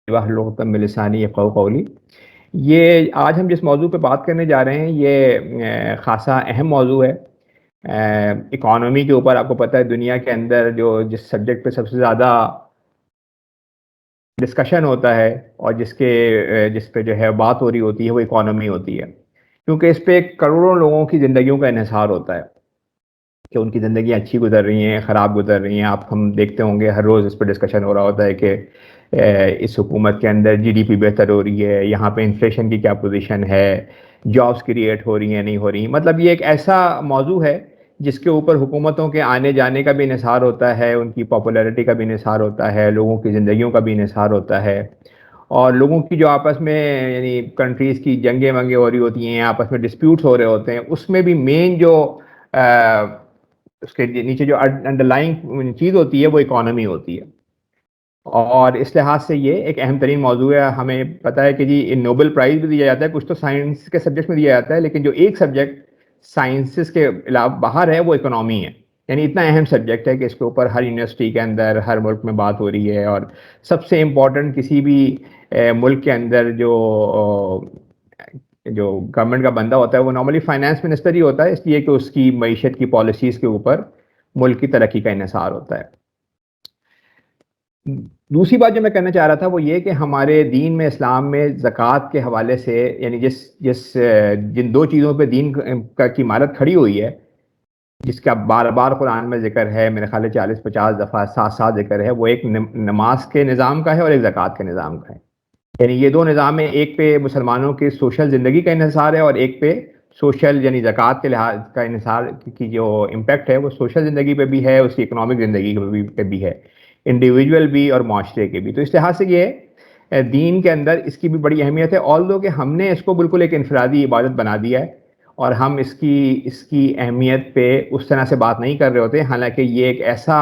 واحلل بلسانی یفقہوا قولی۔ یہ آج ہم جس موضوع پہ بات کرنے جا رہے ہیں یہ خاصا اہم موضوع ہے۔ اکانومی کے اوپر آپ کو پتہ ہے دنیا کے اندر جس سبجیکٹ پہ سب سے زیادہ ڈسکشن ہوتا ہے اور جس پہ جو ہے بات ہو رہی ہوتی ہے وہ اکانومی ہوتی ہے، کیونکہ اس پہ کروڑوں لوگوں کی زندگیوں کا انحصار ہوتا ہے کہ ان کی زندگیاں اچھی گزر رہی ہیں، خراب گزر رہی ہیں۔ ہم دیکھتے ہوں گے ہر روز اس پہ ڈسکشن ہو رہا ہوتا ہے کہ اس حکومت کے اندر جی ڈی پی بہتر ہو رہی ہے، یہاں پہ انفلیشن کی کیا پوزیشن ہے، جابس کریٹ ہو رہی ہیں نہیں ہو رہی۔ مطلب یہ ایک ایسا موضوع ہے جس کے اوپر حکومتوں کے آنے جانے کا بھی انحصار ہوتا ہے، ان کی پاپولیرٹی کا بھی انحصار ہوتا ہے، لوگوں کی زندگیوں کا بھی انحصار ہوتا ہے، اور لوگوں کی جو آپس میں یعنی کنٹریز کی جنگیں ونگیں ہو رہی ہوتی ہیں، آپس میں ڈسپیوٹس ہو رہے ہوتے ہیں، اس میں بھی مین جو اس کے نیچے جو انڈر لائنگ چیز ہوتی ہے وہ اکانومی ہوتی ہے۔ اور اس لحاظ سے یہ ایک اہم ترین موضوع ہے۔ ہمیں پتہ ہے کہ جی نوبل پرائز بھی دیا جاتا ہے، کچھ تو سائنس کے سبجیکٹ میں دیا جاتا ہے، لیکن جو ایک سبجیکٹ سائنسز کے علاوہ باہر ہے وہ اکنامی ہے۔ یعنی اتنا اہم سبجیکٹ ہے کہ اس کے اوپر ہر یونیورسٹی کے اندر ہر ملک میں بات ہو رہی ہے، اور سب سے امپورٹنٹ کسی بھی ملک کے اندر جو گورنمنٹ کا بندہ ہوتا ہے وہ نارملی فائنانس منسٹر ہی ہوتا ہے، اس لیے کہ اس کی معیشت کی پالیسیز کے اوپر ملک کی ترقی کا انحصار ہوتا ہے۔ دوسری بات جو میں کہنا چاہ رہا تھا وہ یہ کہ ہمارے دین میں، اسلام میں زکوٰۃ کے حوالے سے یعنی جن دو چیزوں پہ دین کی عمارت کھڑی ہوئی ہے، جس کا بار بار قرآن میں ذکر ہے، میرے خیال ہے 40-50 دفعہ ساتھ ساتھ ذکر ہے، وہ ایک نماز کے نظام کا ہے اور ایک زکوٰۃ کے نظام کا ہے۔ یعنی یہ دو نظام ہیں، ایک پہ مسلمانوں کی سوشل زندگی کا انحصار ہے اور ایک پہ سوشل یعنی زکوٰۃ کے لحاظ کا انحصار کی جو امپیکٹ ہے وہ سوشل زندگی پہ بھی ہے، اس کی اکنامک زندگی پہ بھی ہے، انڈیویجول بھی اور معاشرے کے بھی۔ تو اس لحاظ سے یہ دین کے اندر اس کی بھی بڑی اہمیت ہے، آلدو کہ ہم نے اس کو بالکل ایک انفرادی عبادت بنا دیا ہے اور ہم اس کی اہمیت پہ اس طرح سے بات نہیں کر رہے ہوتے، حالانکہ یہ ایک ایسا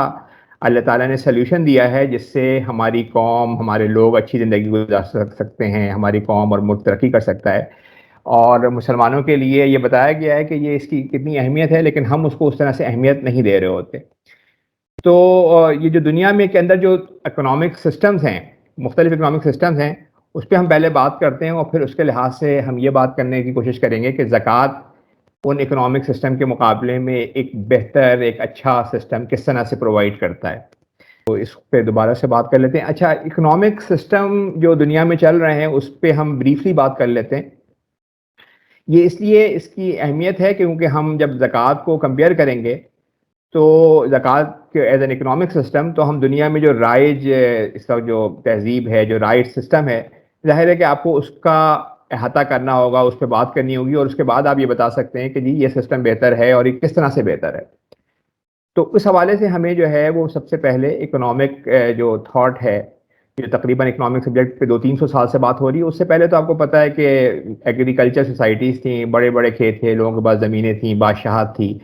اللہ تعالیٰ نے سلیوشن دیا ہے جس سے ہماری قوم، ہمارے لوگ اچھی زندگی گزار سکتے ہیں، ہماری قوم اور ملک ترقی کر سکتا ہے۔ اور مسلمانوں کے لیے یہ بتایا گیا ہے کہ یہ اس کی کتنی اہمیت ہے، لیکن ہم اس کو اس طرح سے اہمیت نہیں دے رہے ہوتے۔ تو یہ جو دنیا میں کے اندر جو اکنامک سسٹمز ہیں، مختلف اکنامک سسٹمز ہیں، اس پہ ہم پہلے بات کرتے ہیں اور پھر اس کے لحاظ سے ہم یہ بات کرنے کی کوشش کریں گے کہ زکوٰۃ ان اکنامک سسٹم کے مقابلے میں ایک بہتر، ایک اچھا سسٹم کس طرح سے پرووائڈ کرتا ہے۔ تو اس پہ دوبارہ سے بات کر لیتے ہیں۔ اچھا، اکنامک سسٹم جو دنیا میں چل رہے ہیں اس پہ ہم بریفلی بات کر لیتے ہیں۔ یہ اس لیے اس کی اہمیت ہے کیونکہ ہم جب زکوٰۃ کو کمپیئر کریں گے تو زکوٰۃ کے ایز این اکنامک سسٹم، تو ہم دنیا میں جو رائج اس کا جو تہذیب ہے، جو رائج سسٹم ہے، ظاہر ہے کہ آپ کو اس کا احاطہ کرنا ہوگا، اس پہ بات کرنی ہوگی، اور اس کے بعد آپ یہ بتا سکتے ہیں کہ جی یہ سسٹم بہتر ہے اور یہ کس طرح سے بہتر ہے۔ تو اس حوالے سے ہمیں جو ہے وہ سب سے پہلے اکنامک جو تھاٹ ہے، جو تقریباً اکنامک سبجیکٹ پہ 200-300 سال سے بات ہو رہی ہے، اس سے پہلے تو آپ کو پتہ ہے کہ ایگریکلچر سوسائٹیز تھیں، بڑے بڑے کھیت تھے، لوگوں کے پاس زمینیں تھیں، بادشاہت تھی،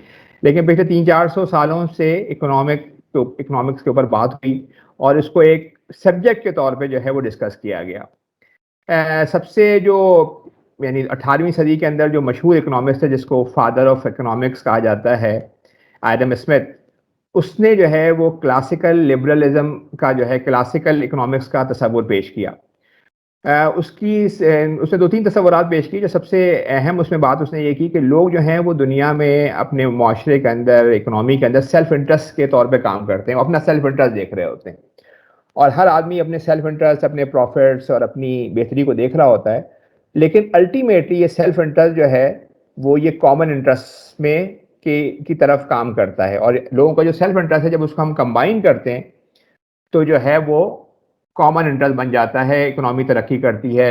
لیکن پچھلے 300-400 سالوں سے اکنامکس کے اوپر بات ہوئی اور اس کو ایک سبجیکٹ کے طور پہ جو ہے وہ ڈسکس کیا گیا۔ سب سے جو یعنی 18ویں صدی کے اندر جو مشہور اکنامکس ہے جس کو فادر آف اکنامکس کہا جاتا ہے، ایڈم اسمتھ، اس نے جو ہے وہ کلاسیکل لبرلزم کا جو ہے کلاسیکل اکنامکس کا تصور پیش کیا۔ اس نے 2-3 تصورات پیش کی۔ جو سب سے اہم اس میں بات اس نے یہ کی کہ لوگ جو ہیں وہ دنیا میں اپنے معاشرے کے اندر، اکنامی کے اندر سیلف انٹرسٹ کے طور پہ کام کرتے ہیں، اپنا سیلف انٹرسٹ دیکھ رہے ہوتے ہیں، اور ہر آدمی اپنے سیلف انٹرسٹ، اپنے پروفٹس اور اپنی بہتری کو دیکھ رہا ہوتا ہے، لیکن الٹیمیٹلی یہ سیلف انٹرسٹ جو ہے وہ یہ کامن انٹرسٹ میں کی طرف کام کرتا ہے، اور لوگوں کا جو سیلف انٹرسٹ ہے جب اس کو ہم کمبائن کرتے ہیں تو جو ہے وہ کامن انٹرسٹ بن جاتا ہے، اکنامی ترقی کرتی ہے۔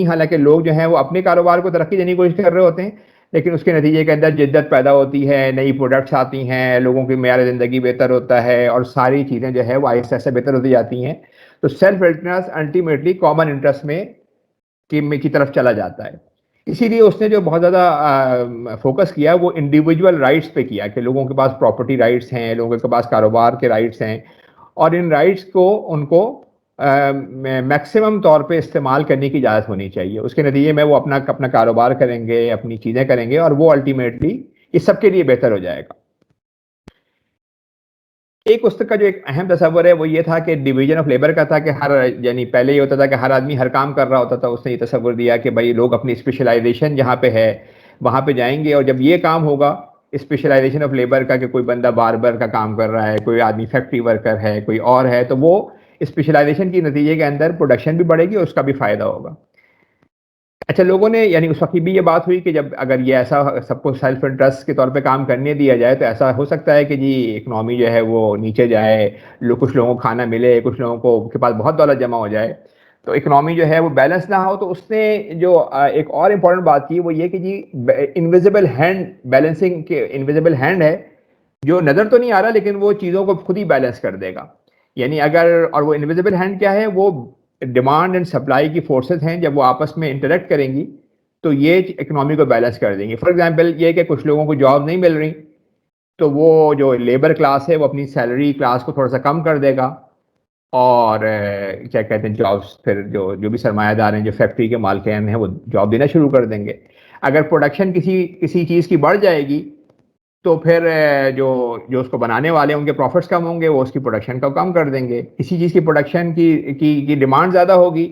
حالانکہ لوگ جو ہیں وہ اپنے کاروبار کو ترقی دینے کی کوشش کر رہے ہوتے ہیں، لیکن اس کے نتیجے کے اندر جدت پیدا ہوتی ہے، نئی پروڈکٹس آتی ہیں، لوگوں کی معیار زندگی بہتر ہوتا ہے، اور ساری چیزیں جو ہے وہ آہستہ آہستہ بہتر ہوتی جاتی ہیں۔ تو self interest ultimately common interest میں کی طرف چلا جاتا ہے۔ اسی لیے اس نے جو بہت زیادہ فوکس کیا وہ انڈیویجول رائٹس پہ کیا کہ لوگوں کے پاس پراپرٹی رائٹس ہیں، لوگوں کے پاس کاروبار کے رائٹس ہیں، اور ان رائٹس کو ان کو میکسیمم طور پہ استعمال کرنے کی اجازت ہونی چاہیے۔ اس کے نتیجے میں وہ اپنا کاروبار کریں گے، اپنی چیزیں کریں گے، اور وہ الٹیمیٹلی یہ سب کے لیے بہتر ہو جائے گا۔ ایک اس کا جو ایک اہم تصور ہے وہ یہ تھا کہ ڈویژن آف لیبر کا تھا کہ یعنی پہلے یہ ہوتا تھا کہ ہر آدمی ہر کام کر رہا ہوتا تھا. اس نے یہ تصور دیا کہ بھائی لوگ اپنی اسپیشلائزیشن جہاں پہ ہے وہاں پہ جائیں گے, اور جب یہ کام ہوگا اسپیشلائزیشن آف لیبر کا کہ کوئی بندہ باربر کا کام کر رہا ہے, کوئی آدمی فیکٹری ورکر ہے, کوئی اور ہے, تو وہ اسپیشلائزیشن کے نتیجے کے اندر پروڈکشن بھی بڑھے گی اور اس کا بھی فائدہ ہوگا. اچھا, لوگوں نے یعنی اس وقت بھی یہ بات ہوئی کہ جب اگر یہ ایسا سب کو سیلف انٹرسٹ کے طور پہ کام کرنے دیا جائے تو ایسا ہو سکتا ہے کہ جی اکنامی جو ہے وہ نیچے جائے, کچھ لوگوں کو کھانا ملے, کچھ لوگوں کو کے پاس بہت دولت جمع ہو جائے, تو اکنامی جو ہے وہ بیلنس نہ ہو. تو اس نے جو ایک اور امپورٹنٹ بات کی وہ یہ کہ جی انویزیبل ہینڈ بیلنسنگ کے انویزیبل ہینڈ ہے جو نظر تو نہیں آ رہا لیکن وہ چیزوں کو خود ہی بیلنس کر دے گا. یعنی اگر, اور وہ انویزیبل ہینڈ کیا ہے, وہ ڈیمانڈ اینڈ سپلائی کی فورسز ہیں, جب وہ آپس میں انٹریکٹ کریں گی تو یہ اکنامی کو بیلنس کر دیں گے. فار ایگزامپل یہ کہ کچھ لوگوں کو جاب نہیں مل رہی تو وہ جو لیبر کلاس ہے وہ اپنی سیلری کلاس کو تھوڑا سا کم کر دے گا, اور کیا کہتے ہیں جابس, پھر جو بھی سرمایہ دار ہیں جو فیکٹری کے مالکین ہیں وہ جاب دینا شروع کر دیں گے. اگر پروڈکشن کسی چیز کی بڑھ جائے گی تو پھر جو اس کو بنانے والے ہیں ان کے پروفٹس کم ہوں گے, وہ اس کی پروڈکشن کو کم کر دیں گے. کسی چیز کی پروڈکشن کی ڈیمانڈ زیادہ ہوگی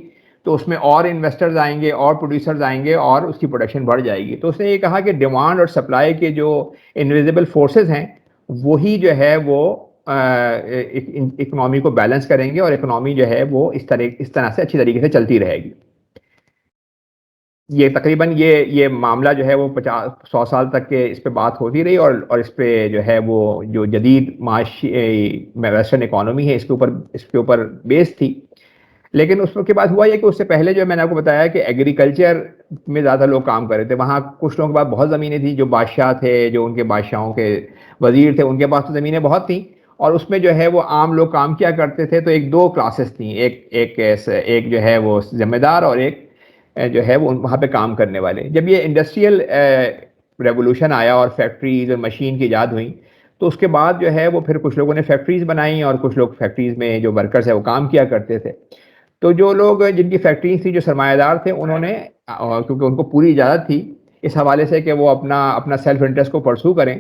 تو اس میں اور انویسٹرز آئیں گے اور پروڈیوسرز آئیں گے اور اس کی پروڈکشن بڑھ جائے گی. تو اس نے یہ کہا کہ ڈیمانڈ اور سپلائی کے جو انویزیبل فورسز ہیں وہی جو ہے وہ اکنامی کو بیلنس کریں گے, اور اکنامی جو ہے وہ اس طرح سے اچھی طریقے سے چلتی رہے گی. یہ تقریباً یہ معاملہ جو ہے وہ 100 سال تک کے اس پہ بات ہوتی رہی, اور اس پہ جو ہے وہ جو جدید معاشی ویسٹرن اکانومی ہے اس کے اوپر بیس تھی. لیکن اس کے بعد ہوا یہ کہ اس سے پہلے جو میں نے آپ کو بتایا کہ ایگریکلچر میں زیادہ لوگ کام کر رہے تھے. وہاں کچھ لوگوں کے پاس بہت زمینیں تھیں, جو بادشاہ تھے, جو ان کے بادشاہوں کے وزیر تھے, ان کے پاس تو زمینیں بہت تھیں, اور اس میں جو ہے وہ عام لوگ کام کیا کرتے تھے. تو ایک دو کلاسز تھیں, ایک جو ہے وہ ذمہ دار اور ایک جو ہے وہ وہاں پہ کام کرنے والے. جب یہ انڈسٹریل ریولوشن آیا اور فیکٹریز اور مشین کی ایجاد ہوئی تو اس کے بعد جو ہے وہ پھر کچھ لوگوں نے فیکٹریز بنائیں, اور کچھ لوگ فیکٹریز میں جو ورکرز ہیں وہ کام کیا کرتے تھے. تو جو لوگ جن کی فیکٹریز تھی, جو سرمایہ دار تھے, انہوں نے کیونکہ ان کو پوری اجازت تھی اس حوالے سے کہ وہ اپنا سیلف انٹرسٹ کو پرسو کریں,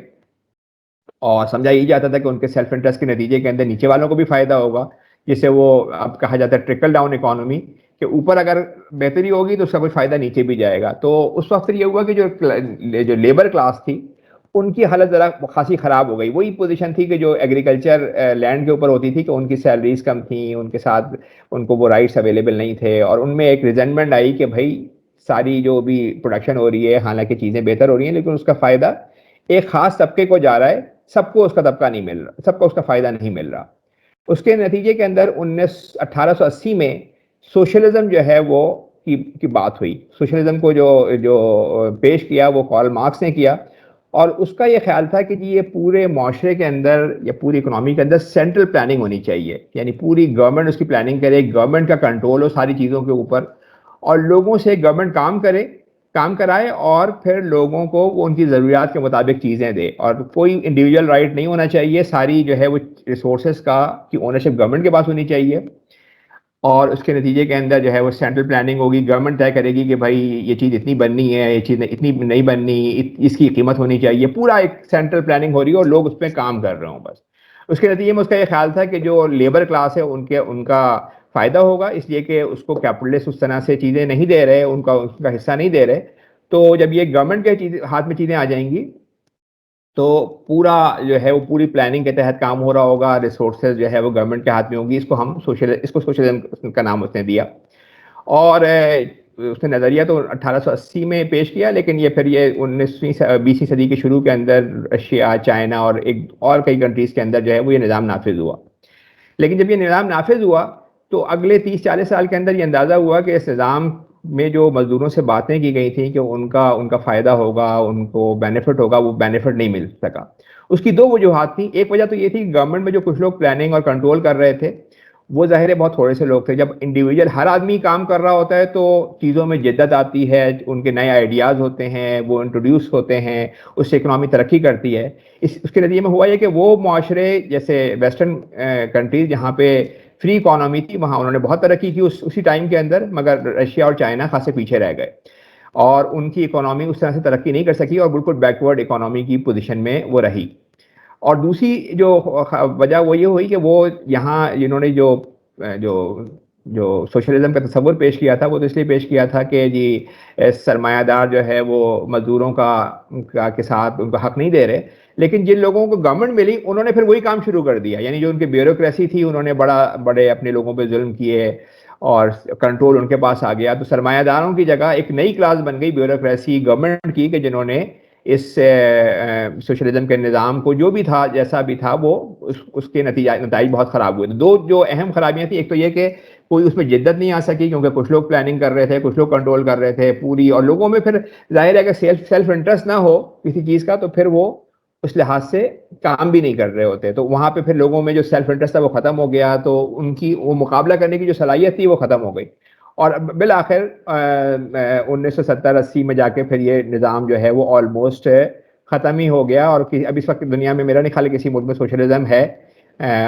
اور سمجھا یہ جاتا تھا کہ ان کے سیلف انٹرسٹ کے نتیجے کے اندر نیچے والوں کو بھی فائدہ ہوگا, جسے وہ اب کہا جاتا ہے ٹرکل ڈاؤن اکانومی, کہ اوپر اگر بہتری ہوگی تو اس کا کوئی فائدہ نیچے بھی جائے گا. تو اس وقت پھر یہ ہوا کہ جو لیبر کلاس تھی ان کی حالت ذرا خاصی خراب ہو گئی. وہی پوزیشن تھی کہ جو ایگریکلچر لینڈ کے اوپر ہوتی تھی, کہ ان کی سیلریز کم تھیں, ان کے ساتھ ان کو وہ رائٹس اویلیبل نہیں تھے, اور ان میں ایک ریزنٹمنٹ آئی کہ بھائی ساری جو بھی پروڈکشن ہو رہی ہے, حالانکہ چیزیں بہتر ہو رہی ہیں, لیکن اس کا فائدہ ایک خاص طبقے کو جا رہا ہے, سب کو اس کا طبقہ نہیں مل رہا, سب کو اس کا فائدہ نہیں مل رہا. اس کے نتیجے کے اندر 1880 میں سوشلزم جو ہے وہ کی بات ہوئی. سوشلزم کو جو پیش کیا وہ کارل مارکس نے کیا, اور اس کا یہ خیال تھا کہ جی یہ پورے معاشرے کے اندر یا پوری اکنامی کے اندر سینٹرل پلاننگ ہونی چاہیے, یعنی پوری گورنمنٹ اس کی پلاننگ کرے, گورنمنٹ کا کنٹرول ہو ساری چیزوں کے اوپر, اور لوگوں سے گورنمنٹ کام کرائے, اور پھر لوگوں کو وہ ان کی ضروریات کے مطابق چیزیں دے, اور کوئی انڈیویجول رائٹ نہیں ہونا چاہیے. ساری جو ہے وہ ریسورسز کی اونرشپ گورنمنٹ کے پاس ہونی چاہیے, اور اس کے نتیجے کے اندر جو ہے وہ سینٹرل پلاننگ ہوگی. گورنمنٹ طے کرے گی کہ بھائی یہ چیز اتنی بننی ہے, یہ چیز اتنی نہیں بننی, اس کی قیمت ہونی چاہیے. پورا ایک سینٹرل پلاننگ ہو رہی ہے اور لوگ اس پہ کام کر رہے ہوں بس. اس کے نتیجے میں اس کا یہ خیال تھا کہ جو لیبر کلاس ہے ان کا فائدہ ہوگا, اس لیے کہ اس کو کیپٹلسٹ اس طرح سے چیزیں نہیں دے رہے, ان کا حصہ نہیں دے رہے. تو جب یہ گورنمنٹ کے ہاتھ میں چیزیں آ جائیں گی تو پورا جو ہے وہ پوری پلاننگ کے تحت کام ہو رہا ہوگا, ریسورسز جو ہے وہ گورنمنٹ کے ہاتھ میں ہوگی. اس کو سوشلزم کا نام اس نے دیا, اور اس نے نظریہ تو 1880 میں پیش کیا, لیکن یہ پھر یہ 20ویں صدی کے شروع کے اندر رشیا, چائنا اور کئی کنٹریز کے اندر جو ہے وہ یہ نظام نافذ ہوا. لیکن جب یہ نظام نافذ ہوا تو اگلے 30-40 سال کے اندر یہ اندازہ ہوا کہ اس نظام میں جو مزدوروں سے باتیں کی گئی تھیں کہ ان کا فائدہ ہوگا, ان کو بینیفٹ ہوگا, وہ بینیفٹ نہیں مل سکا. اس کی دو وجوہات تھیں. ایک وجہ تو یہ تھی کہ گورنمنٹ میں جو کچھ لوگ پلاننگ اور کنٹرول کر رہے تھے وہ ظاہر ہے بہت تھوڑے سے لوگ تھے. جب انڈیویجول ہر آدمی کام کر رہا ہوتا ہے تو چیزوں میں جدت آتی ہے, ان کے نئے آئیڈیاز ہوتے ہیں, وہ انٹروڈیوس ہوتے ہیں, اس سے اکنامی ترقی کرتی ہے. اس کے نتیجے میں ہوا یہ کہ وہ معاشرے جیسے ویسٹرن کنٹریز جہاں پہ فری اکانومی تھی, وہاں انہوں نے بہت ترقی کی اسی ٹائم کے اندر, مگر رشیا اور چائنا خاصے پیچھے رہ گئے, اور ان کی اکانومی اس طرح سے ترقی نہیں کر سکی, اور بالکل بیکورڈ اکانومی کی پوزیشن میں وہ رہی. اور دوسری جو وجہ وہ یہ ہوئی کہ وہ یہاں انہوں نے جو جو جو سوشلزم کا تصور پیش کیا تھا وہ تو اس لیے پیش کیا تھا کہ جی سرمایہ دار جو ہے وہ مزدوروں کا کے ساتھ ان کو حق نہیں دے رہے، لیکن جن لوگوں کو گورنمنٹ ملی انہوں نے پھر وہی کام شروع کر دیا، یعنی جو ان کی بیوروکریسی تھی انہوں نے بڑے اپنے لوگوں پہ ظلم کیے اور کنٹرول ان کے پاس آ گیا، تو سرمایہ داروں کی جگہ ایک نئی کلاس بن گئی بیوروکریسی گورنمنٹ کی، کہ جنہوں نے اس سوشلزم کے نظام کو جو بھی تھا جیسا بھی تھا وہ اس کے نتائج بہت خراب ہوئے. دو جو اہم خرابیاں تھیں، ایک تو یہ کہ کوئی اس میں جدت نہیں آ سکی کیونکہ کچھ لوگ پلاننگ کر رہے تھے، کچھ لوگ کنٹرول کر رہے تھے پوری، اور لوگوں میں پھر ظاہر ہے کہ سیلف انٹرسٹ نہ ہو کسی چیز کا تو پھر وہ اس لحاظ سے کام بھی نہیں کر رہے ہوتے، تو وہاں پہ پھر لوگوں میں جو سیلف انٹرسٹ تھا وہ ختم ہو گیا، تو ان کی وہ مقابلہ کرنے کی جو صلاحیت تھی وہ ختم ہو گئی، اور بالآخر 1970-80 میں جا کے پھر یہ نظام جو ہے وہ آلموسٹ ختم ہی ہو گیا، اور اب اس وقت دنیا میں میرا نہیں خیال کسی ملک میں سوشلزم ہے،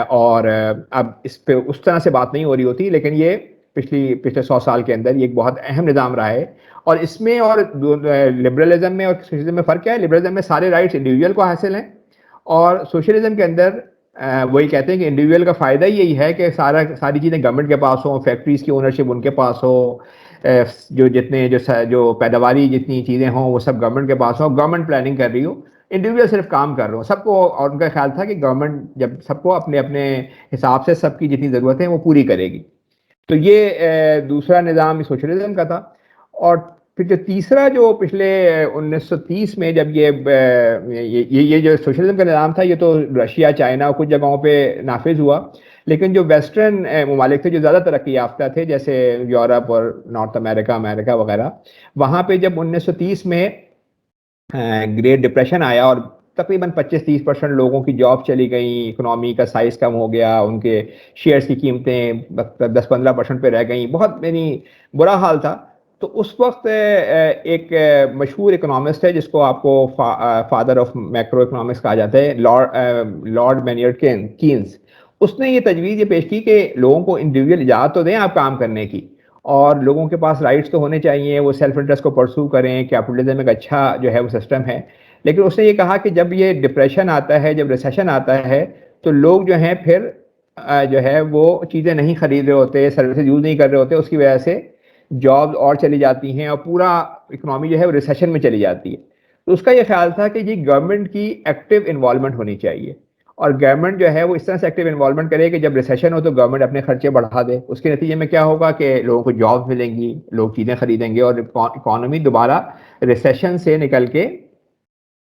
اور اب اس پہ اس طرح سے بات نہیں ہو رہی ہوتی، لیکن یہ پچھلے 100 سال کے اندر یہ ایک بہت اہم نظام رہا ہے. اور اس میں اور لبرلزم میں اور سوشلزم میں فرق کیا ہے؟ لبرلزم میں سارے رائٹس انڈیویجول کو حاصل ہیں، اور سوشلزم کے اندر وہی کہتے ہیں کہ انڈیویجول کا فائدہ ہی یہی ہے کہ ساری چیزیں گورنمنٹ کے پاس ہوں، فیکٹریز کی اونرشپ ان کے پاس ہو، جو پیداواری جتنی چیزیں ہوں وہ سب گورنمنٹ کے پاس ہوں، گورنمنٹ پلاننگ کر رہی ہو، انڈیویجول صرف کام کر رہے ہو سب کو، اور ان کا خیال تھا کہ گورنمنٹ جب سب کو اپنے اپنے حساب سے سب کی جتنی ضرورتیں وہ پوری کرے گی. تو یہ دوسرا نظام سوشلزم کا تھا. اور پھر جو تیسرا جو پچھلے 1930 میں جب یہ جو سوشلزم کا نظام تھا یہ تو رشیا، چائنا اور کچھ جگہوں پہ نافذ ہوا، لیکن جو ویسٹرن ممالک تھے جو زیادہ ترقی یافتہ تھے جیسے یورپ اور نارتھ امریکہ وغیرہ، وہاں پہ جب 1930 میں گریٹ ڈپریشن آیا اور تقریباً 25-30% لوگوں کی جاب چلی گئیں، اکنامی کا سائز کم ہو گیا، ان کے شیئرز کی قیمتیں 10-15% پہ رہ گئیں، بہت برا حال تھا. تو اس وقت ایک مشہور اکنامسٹ ہے جس کو آپ کو فادر آف میکرو اکنامکس کہا جاتا ہے، لارڈ مینیئرڈ کینز. اس نے یہ تجویز یہ پیش کی کہ لوگوں کو انڈیویجول اجازت تو دیں آپ کام کرنے کی، اور لوگوں کے پاس رائٹس تو ہونے چاہیے، وہ سیلف انٹرسٹ کو پرسو کریں، کیپٹلزم ایک اچھا جو ہے وہ سسٹم ہے. لیکن اس نے یہ کہا کہ جب یہ ڈپریشن آتا ہے، جب ریسیشن آتا ہے، تو لوگ جو ہیں پھر جو ہے وہ چیزیں نہیں خرید رہے ہوتے، سروسز یوز نہیں کر رہے ہوتے، اس کی وجہ سے جاب اور چلی جاتی ہیں اور پورا اکنامی جو ہے وہ ریسیشن میں چلی جاتی ہے. تو اس کا یہ خیال تھا کہ جی گورنمنٹ کی ایکٹیو انوالومنٹ ہونی چاہیے، اور گورنمنٹ جو ہے وہ اس طرح سے ایکٹیو انوالومنٹ کرے کہ جب ریسیشن ہو تو گورنمنٹ اپنے خرچے بڑھا دے. اس کے نتیجے میں کیا ہوگا کہ لوگوں کو جاب ملیں گی، لوگ چیزیں خریدیں گے، اور اکانومی دوبارہ ریسیشن سے نکل کے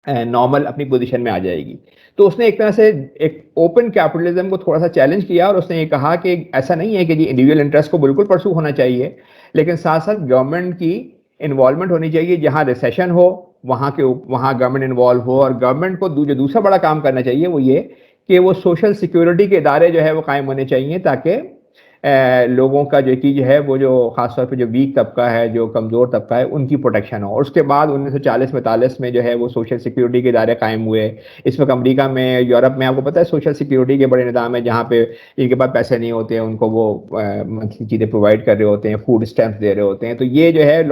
نارمل اپنی پوزیشن میں آ جائے گی. تو اس نے ایک طرح سے ایک اوپن کیپٹلزم کو تھوڑا سا چیلنج کیا، اور اس نے یہ کہا کہ ایسا نہیں ہے کہ جی انڈیویجول انٹرسٹ کو بالکل پرسو ہونا چاہیے، لیکن ساتھ ساتھ گورنمنٹ کی انوالومنٹ ہونی چاہیے، جہاں ریسیشن ہو وہاں گورنمنٹ انوالو ہو. اور گورنمنٹ کو جو دوسرا بڑا کام کرنا چاہیے وہ یہ کہ وہ سوشل سیکیورٹی کے ادارے جو ہے وہ قائم ہونے چاہیے، تاکہ لوگوں کا جو ہے وہ جو خاص طور پہ جو ویک طبقہ ہے، جو کمزور طبقہ ہے، ان کی پروٹیکشن ہو. اور اس کے بعد 1940-42 میں جو ہے وہ سوشل سیکیورٹی کے ادارے قائم ہوئے. اس وقت امریکہ میں، یورپ میں آپ کو پتہ ہے سوشل سیکیورٹی کے بڑے نظام ہیں، جہاں پہ ان کے پاس پیسے نہیں ہوتے ان کو وہ منتھلی چیزیں پرووائڈ کر رہے ہوتے ہیں، فوڈ اسٹیمپس دے رہے ہوتے ہیں. تو یہ جو ہے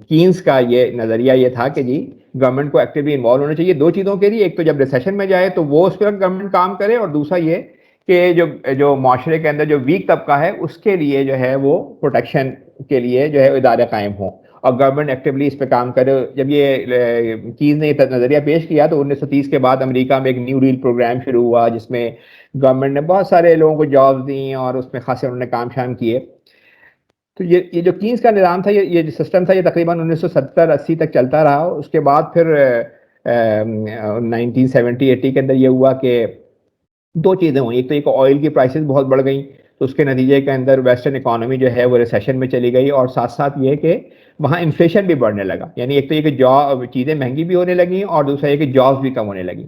کینز کا یہ نظریہ یہ تھا کہ جی گورنمنٹ کو ایکٹیولی انوالو ہونا چاہیے دو چیزوں کے لیے، ایک تو جب ریسیشن میں جائے تو وہ اس پر گورنمنٹ کام کرے، اور دوسرا یہ کہ جو معاشرے کے اندر جو ویک طبقہ ہے اس کے لیے جو ہے وہ پروٹیکشن کے لیے جو ہے ادارے قائم ہوں، اور گورنمنٹ ایکٹیولی اس پہ کام کرے. جب یہ چیز نے یہ نظریہ پیش کیا تو 1930 کے بعد امریکہ میں ایک نیو ڈیل پروگرام شروع ہوا، جس میں گورنمنٹ نے بہت سارے لوگوں کو جابز دیں اور اس میں خاصے انہوں نے کام شام کیے. تو یہ جو کینز کا نظام تھا، یہ جو سسٹم تھا، یہ تقریباً 1970-80 تک چلتا رہا. اس کے بعد پھر 1970-80 کے اندر یہ ہوا کہ دو چیزیں ہوئیں. ایک تو یہ کہ آئل کی پرائسز بہت بڑھ گئیں، تو اس کے نتیجے کے اندر ویسٹرن اکانومی جو ہے وہ ریسیشن میں چلی گئی، اور ساتھ ساتھ یہ کہ وہاں انفلیشن بھی بڑھنے لگا. یعنی ایک تو یہ کہ چیزیں مہنگی بھی ہونے لگیں، اور دوسرا یہ کہ جابس بھی کم ہونے لگیں.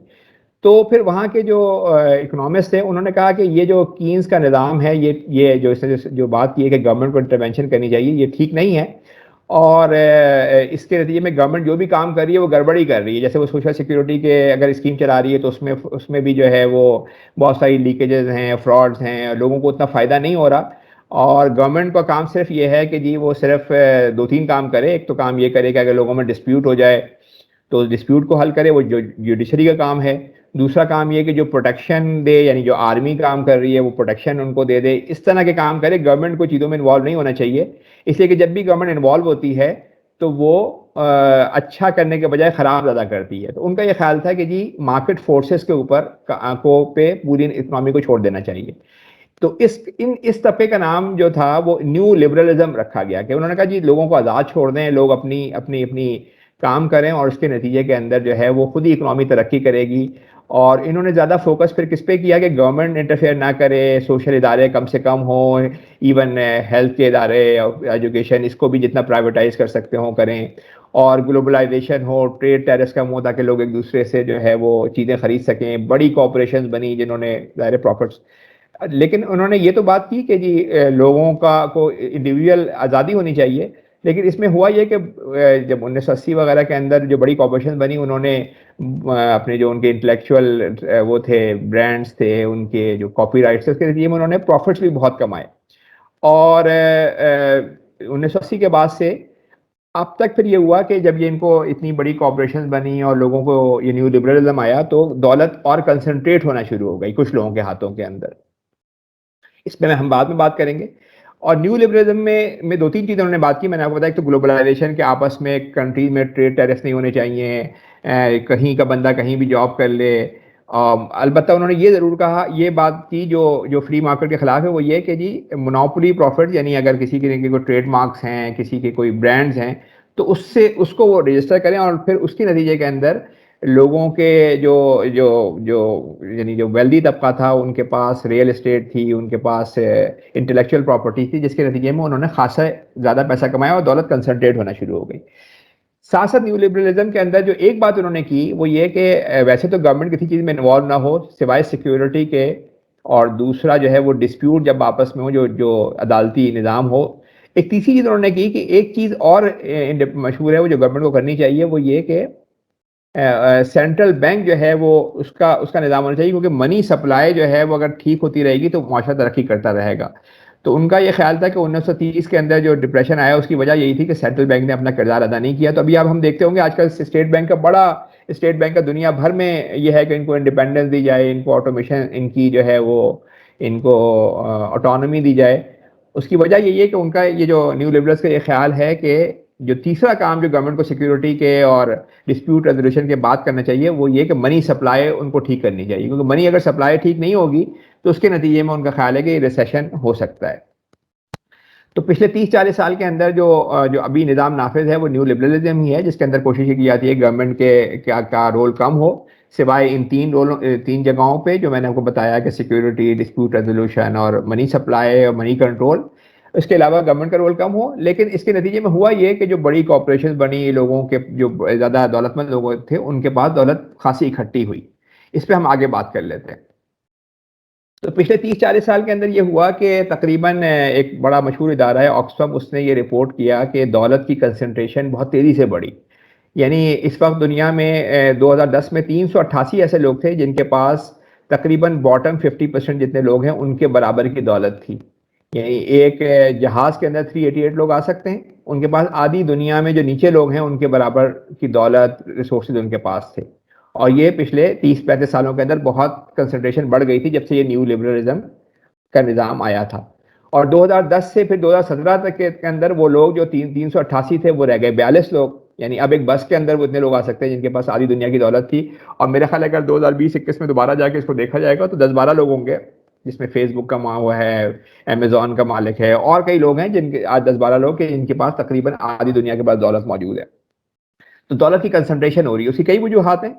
تو پھر وہاں کے جو اکنامسٹ تھے انہوں نے کہا کہ یہ جو کینز کا نظام ہے، یہ جو اس نے جو بات کی ہے کہ گورنمنٹ کو انٹرونشن کرنی چاہیے، یہ ٹھیک نہیں ہے. اور اس کے نتیجے میں گورنمنٹ جو بھی کام کر رہی ہے وہ گڑبڑی کر رہی ہے. جیسے وہ سوشل سیکیورٹی کے اگر اسکیم چلا رہی ہے تو اس میں بھی جو ہے وہ بہت ساری لیکیجز ہیں، فراڈز ہیں، لوگوں کو اتنا فائدہ نہیں ہو رہا. اور گورنمنٹ کا کام صرف یہ ہے کہ جی وہ صرف 2-3 کام کرے. ایک تو کام یہ کرے کہ اگر لوگوں میں ڈسپیوٹ ہو جائے تو ڈسپیوٹ کو حل کرے، وہ جو جوڈیشری کا کام ہے. دوسرا کام یہ کہ جو پروٹیکشن دے، یعنی جو آرمی کام کر رہی ہے وہ پروٹیکشن ان کو دے دے، اس طرح کے کام کرے. گورنمنٹ کو چیزوں میں انوالو نہیں ہونا چاہیے، اس لیے کہ جب بھی گورنمنٹ انوالو ہوتی ہے تو وہ اچھا کرنے کے بجائے خراب زیادہ کرتی ہے. تو ان کا یہ خیال تھا کہ جی مارکیٹ فورسز کے اوپر پہ پوری اکنامی کو چھوڑ دینا چاہیے. تو اس طبقے کا نام جو تھا وہ نیو لبرلزم رکھا گیا، کہ انہوں نے کہا جی لوگوں کو آزاد چھوڑ دیں، لوگ اپنی اپنی اپنی کام کریں اور اس کے نتیجے کے اندر جو ہے وہ خود ہی اکنامی ترقی کرے گی. اور انہوں نے زیادہ فوکس پھر کس پہ کیا کہ گورنمنٹ انٹرفیئر نہ کرے، سوشل ادارے کم سے کم ہوں، ایون ہیلتھ کے ادارے، ایجوکیشن، اس کو بھی جتنا پرائیویٹائز کر سکتے ہوں کریں، اور گلوبلائزیشن ہو، ٹریڈ ٹیرس کم ہو تاکہ لوگ ایک دوسرے سے جو ہے وہ چیزیں خرید سکیں. بڑی کوآپریشنز بنی جنہوں نے ظاہر پروفٹس. لیکن انہوں نے یہ تو بات کی کہ جی لوگوں کا کو انڈیویجول آزادی ہونی چاہیے. لیکن اس میں ہوا یہ کہ جب 1980 وغیرہ کے اندر جو بڑی کارپوریشن بنی، انہوں نے اپنے جو ان کے انٹلیکچوئل وہ تھے، برانڈس تھے، ان کے جو کاپی رائٹس تھے، اس کے نتیجے میں انہوں نے پروفٹس بھی بہت کمائے. اور 1980 کے بعد سے اب تک پھر یہ ہوا کہ جب یہ ان کو اتنی بڑی کارپوریشن بنی اور لوگوں کو یہ نیو لبرلزم آیا تو دولت اور کنسنٹریٹ ہونا شروع ہو گئی کچھ لوگوں کے ہاتھوں کے اندر. اس پہ ہم بعد میں بات کریں گے. اور نیو لبرلزم میں دو تین چیزیں انہوں نے بات کی. میں نے آپ کو بتایا کہ تو گلوبلائزیشن کے آپس میں کنٹریز میں ٹریڈ ٹیرس نہیں ہونے چاہیے، کہیں کا بندہ کہیں بھی جاب کر لے. البتہ انہوں نے یہ ضرور کہا، یہ بات کی جو فری مارکیٹ کے خلاف ہے، وہ یہ کہ جی مونوپولی پروفٹ، یعنی اگر کسی کے کوئی ٹریڈ مارکس ہیں، کسی کے کوئی برانڈز ہیں، تو اس کو وہ رجسٹر کریں اور پھر اس کے نتیجے کے اندر لوگوں کے جو جو جو یعنی جو ویلدی طبقہ تھا، ان کے پاس ریئل اسٹیٹ تھی، ان کے پاس انٹلیکچوئل پراپرٹی تھی، جس کے نتیجے میں انہوں نے خاصا زیادہ پیسہ کمایا اور دولت کنسنٹریٹ ہونا شروع ہو گئی. ساتھ ساتھ نیو لبرلزم کے اندر جو ایک بات انہوں نے کی وہ یہ کہ ویسے تو گورنمنٹ کسی چیز میں انوالو نہ ہو سوائے سیکیورٹی کے، اور دوسرا جو ہے وہ ڈسپیوٹ جب آپس میں ہو جو عدالتی نظام ہو. ایک تیسری چیز انہوں نے کی کہ ایک چیز اور مشہور ہے وہ جو گورنمنٹ کو کرنی چاہیے، وہ یہ کہ سینٹرل بینک جو ہے وہ اس کا نظام ہونا چاہیے، کیونکہ منی سپلائی جو ہے وہ اگر ٹھیک ہوتی رہے گی تو معاشرہ ترقی کرتا رہے گا. تو ان کا یہ خیال تھا کہ 1930 کے اندر جو ڈپریشن آیا اس کی وجہ یہی تھی کہ سینٹرل بینک نے اپنا کردار ادا نہیں کیا. تو ابھی اب ہم دیکھتے ہوں گے آج کل اسٹیٹ بینک کا دنیا بھر میں یہ ہے کہ ان کو انڈیپینڈنس دی جائے، ان کو آٹومیشن، ان کی جو ہے وہ ان کو آٹونومی دی جائے. اس کی وجہ یہی ہے کہ ان کا یہ جو نیو لبرلز کا یہ خیال ہے کہ جو تیسرا کام جو گورنمنٹ کو سیکیورٹی کے اور ڈسپیوٹ ریزولوشن کے بات کرنا چاہیے وہ یہ کہ منی سپلائی ان کو ٹھیک کرنی چاہیے، کیونکہ منی اگر سپلائی ٹھیک نہیں ہوگی تو اس کے نتیجے میں ان کا خیال ہے کہ ریسیشن ہو سکتا ہے. تو پچھلے 30-40 سال کے اندر جو ابھی نظام نافذ ہے وہ نیو لبرلزم ہی ہے، جس کے اندر کوشش کی جاتی ہے گورنمنٹ کے کا رول کم ہو، سوائے ان تین جگہوں پہ جو میں نے آپ کو بتایا کہ سیکیورٹی، ڈسپیوٹ ریزولوشن اور منی سپلائی اور منی کنٹرول. اس کے علاوہ گورنمنٹ کا رول کم ہو. لیکن اس کے نتیجے میں ہوا یہ کہ جو بڑی کارپوریشن بنی، لوگوں کے جو زیادہ دولت مند لوگ تھے ان کے پاس دولت خاصی اکٹھی ہوئی. اس پہ ہم آگے بات کر لیتے ہیں. تو پچھلے 30-40 سال کے اندر یہ ہوا کہ تقریباً ایک بڑا مشہور ادارہ ہے آکسفم، اس نے یہ رپورٹ کیا کہ دولت کی کنسنٹریشن بہت تیزی سے بڑھی. یعنی اس وقت دنیا میں 2010 میں 388 ایسے لوگ تھے جن کے پاس تقریباً باٹم 50% جتنے لوگ ہیں ان کے برابر کی دولت تھی. یعنی ایک جہاز کے اندر 388 لوگ آ سکتے ہیں، ان کے پاس آدھی دنیا میں جو نیچے لوگ ہیں ان کے برابر کی دولت، ریسورسز ان کے پاس تھے. اور یہ پچھلے 30-35 سالوں کے اندر بہت کنسنٹریشن بڑھ گئی تھی جب سے یہ نیو لبرلزم کا نظام آیا تھا. اور 2010 سے پھر 2017 تک کے اندر وہ لوگ جو 388 تھے وہ رہ گئے 42 لوگ. یعنی اب ایک بس کے اندر وہ اتنے لوگ آ سکتے ہیں جن کے پاس آدھی دنیا کی دولت تھی. اور میرا خیال ہے اگر 2020-21 میں دوبارہ جا کے اس کو دیکھا جائے گا تو 10-12 لوگ ہوں گے، جس میں فیس بک کا وہ ہے، امیزون کا مالک ہے، اور کئی لوگ ہیں جن کے آج 10-12 لوگ کہ جن کے پاس تقریباً آدھی دنیا کے پاس دولت موجود ہے. تو دولت کی کنسنٹریشن ہو رہی ہے. اس کی کئی وجوہات ہیں.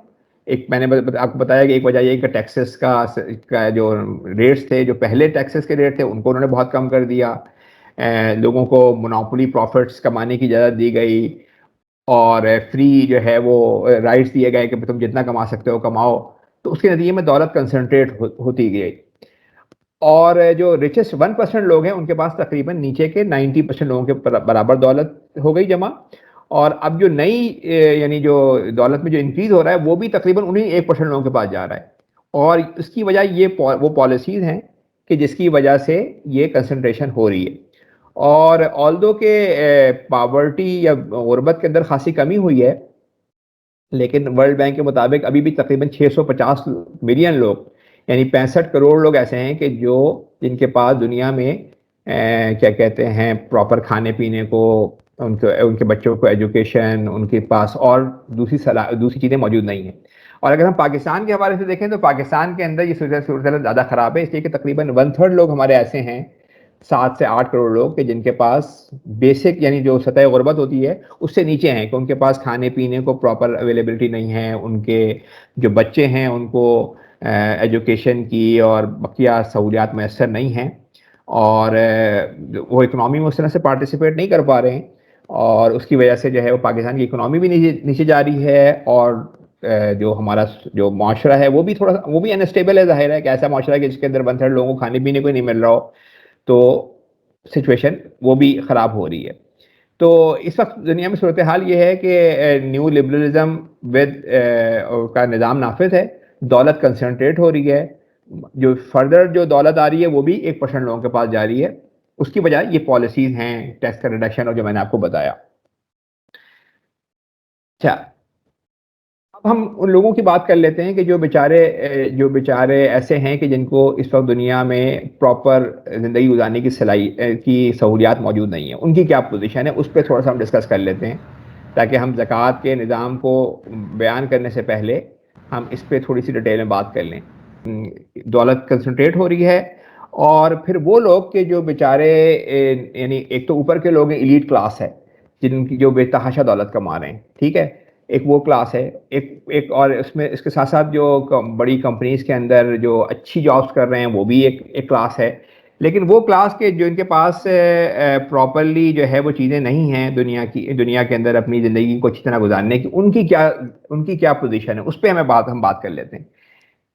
ایک میں نے آپ کو بتایا کہ ایک وجہ یہ کہ ٹیکسز کا جو ریٹس تھے، جو پہلے ٹیکسز کے ریٹ تھے ان کو انہوں نے بہت کم کر دیا. لوگوں کو مونوپولی پروفٹس کمانے کی اجازت دی گئی، اور فری جو ہے وہ رائٹس دیے گئے کہ تم جتنا کما سکتے ہو کماؤ. تو اس کے نتیجے میں دولت کنسنٹریٹ ہوتی گئی. اور جو ریچسٹ 1% لوگ ہیں ان کے پاس تقریباً نیچے کے 90% لوگوں کے برابر دولت ہو گئی جمع. اور اب جو نئی یعنی جو دولت میں جو انکریز ہو رہا ہے وہ بھی تقریباً انہیں 1% لوگوں کے پاس جا رہا ہے. اور اس کی وجہ یہ وہ پالیسیز ہیں کہ جس کی وجہ سے یہ کنسنٹریشن ہو رہی ہے. اور آلدو کہ پاورٹی یا غربت کے اندر خاصی کمی ہوئی ہے، لیکن ورلڈ بینک کے مطابق ابھی بھی تقریباً 650 ملین لوگ یعنی 65 کروڑ لوگ ایسے ہیں کہ جن کے پاس دنیا میں کیا کہتے ہیں پراپر کھانے پینے کو، ان کے بچوں کو ایجوکیشن، ان کے پاس اور دوسری چیزیں موجود نہیں ہیں۔ اور اگر ہم پاکستان کے حوالے سے دیکھیں تو پاکستان کے اندر یہ صورتحال زیادہ خراب ہے، اس لیے کہ تقریباً 1/3 لوگ ہمارے ایسے ہیں، 7 سے 8 کروڑ لوگ، کہ جن کے پاس بیسک یعنی جو سطح غربت ہوتی ہے اس سے نیچے ہیں، کہ ان کے پاس کھانے پینے کو پراپر اویلیبلٹی نہیں ہے، ان کے جو بچے ہیں ان کو ایجوکیشن کی اور بقیہ سہولیات میسر نہیں ہیں، اور وہ اکنامی میں اس طرح سے پارٹیسپیٹ نہیں کر پا رہے ہیں، اور اس کی وجہ سے جو ہے وہ پاکستان کی اکنامی بھی نیچے جا رہی ہے، اور جو ہمارا جو معاشرہ ہے وہ بھی انسٹیبل ہے۔ ظاہر ہے کہ ایسا معاشرہ ہے کہ جس کے اندر 1/3 لوگوں کو کھانے پینے کو نہیں مل رہا ہو، تو سچویشن وہ بھی خراب ہو رہی ہے۔ تو اس وقت دنیا میں صورتحال یہ ہے کہ نیو لبرلزم کا نظام نافذ ہے، دولت کنسنٹریٹ ہو رہی ہے، جو فردر جو دولت آ رہی ہے وہ بھی 1% لوگوں کے پاس جا رہی ہے، اس کی بجائے یہ پالیسیز ہیں، ٹیکس کا ریڈکشن اور جو میں نے آپ کو بتایا۔ اچھا، اب ہم ان لوگوں کی بات کر لیتے ہیں کہ جو بیچارے ایسے ہیں کہ جن کو اس وقت دنیا میں پراپر زندگی گزارنے کی سہولیات موجود نہیں ہیں، ان کی کیا پوزیشن ہے، اس پہ تھوڑا سا ہم ڈسکس کر لیتے ہیں، تاکہ ہم زکوٰۃ کے نظام کو بیان کرنے سے پہلے ہم اس پہ تھوڑی سی ڈیٹیل میں بات کر لیں۔ دولت کنسنٹریٹ ہو رہی ہے، اور پھر وہ لوگ کہ جو بیچارے یعنی ایک تو اوپر کے لوگ ہیں، ایلیٹ کلاس ہے، جن کی جو بے تحاشا دولت کما رہے ہیں، ٹھیک ہے، ایک وہ کلاس ہے، ایک اور اس کے ساتھ ساتھ جو بڑی کمپنیز کے اندر جو اچھی جابس کر رہے ہیں وہ بھی ایک کلاس ہے، لیکن وہ کلاس کے جو ان کے پاس پراپرلی جو ہے وہ چیزیں نہیں ہیں دنیا کے اندر اپنی زندگی کو اچھی طرح گزارنے کی، ان کی کیا پوزیشن ہے، اس پہ ہم بات کر لیتے ہیں۔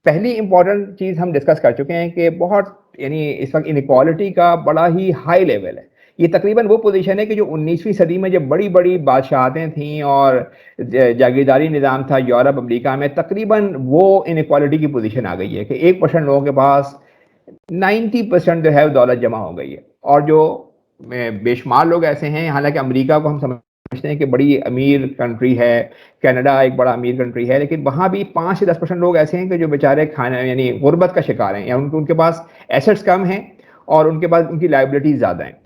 پہلی امپورٹنٹ چیز ہم ڈسکس کر چکے ہیں کہ بہت یعنی اس وقت انیکوالٹی کا بڑا ہی ہائی لیول ہے، یہ تقریباً وہ پوزیشن ہے کہ جو 19ویں صدی میں جب بڑی بڑی بادشاہتیں تھیں اور جاگیرداری نظام تھا یورپ امریکہ میں، تقریباً وہ انیکوالٹی کی پوزیشن آ گئی ہے کہ 1% لوگوں کے پاس 90% جو ہے دولت جمع ہو گئی ہے، اور جو بے شمار لوگ ایسے ہیں، حالانکہ امریکہ کو ہم سمجھتے ہیں کہ بڑی امیر کنٹری ہے، کینیڈا ایک بڑا امیر کنٹری ہے، لیکن وہاں بھی 5 سے 10% لوگ ایسے ہیں کہ جو بیچارے کھانے یعنی غربت کا شکار ہیں، یا ان کے پاس ایسٹس کم ہیں اور ان کے پاس ان کی لائبلٹیز زیادہ ہیں۔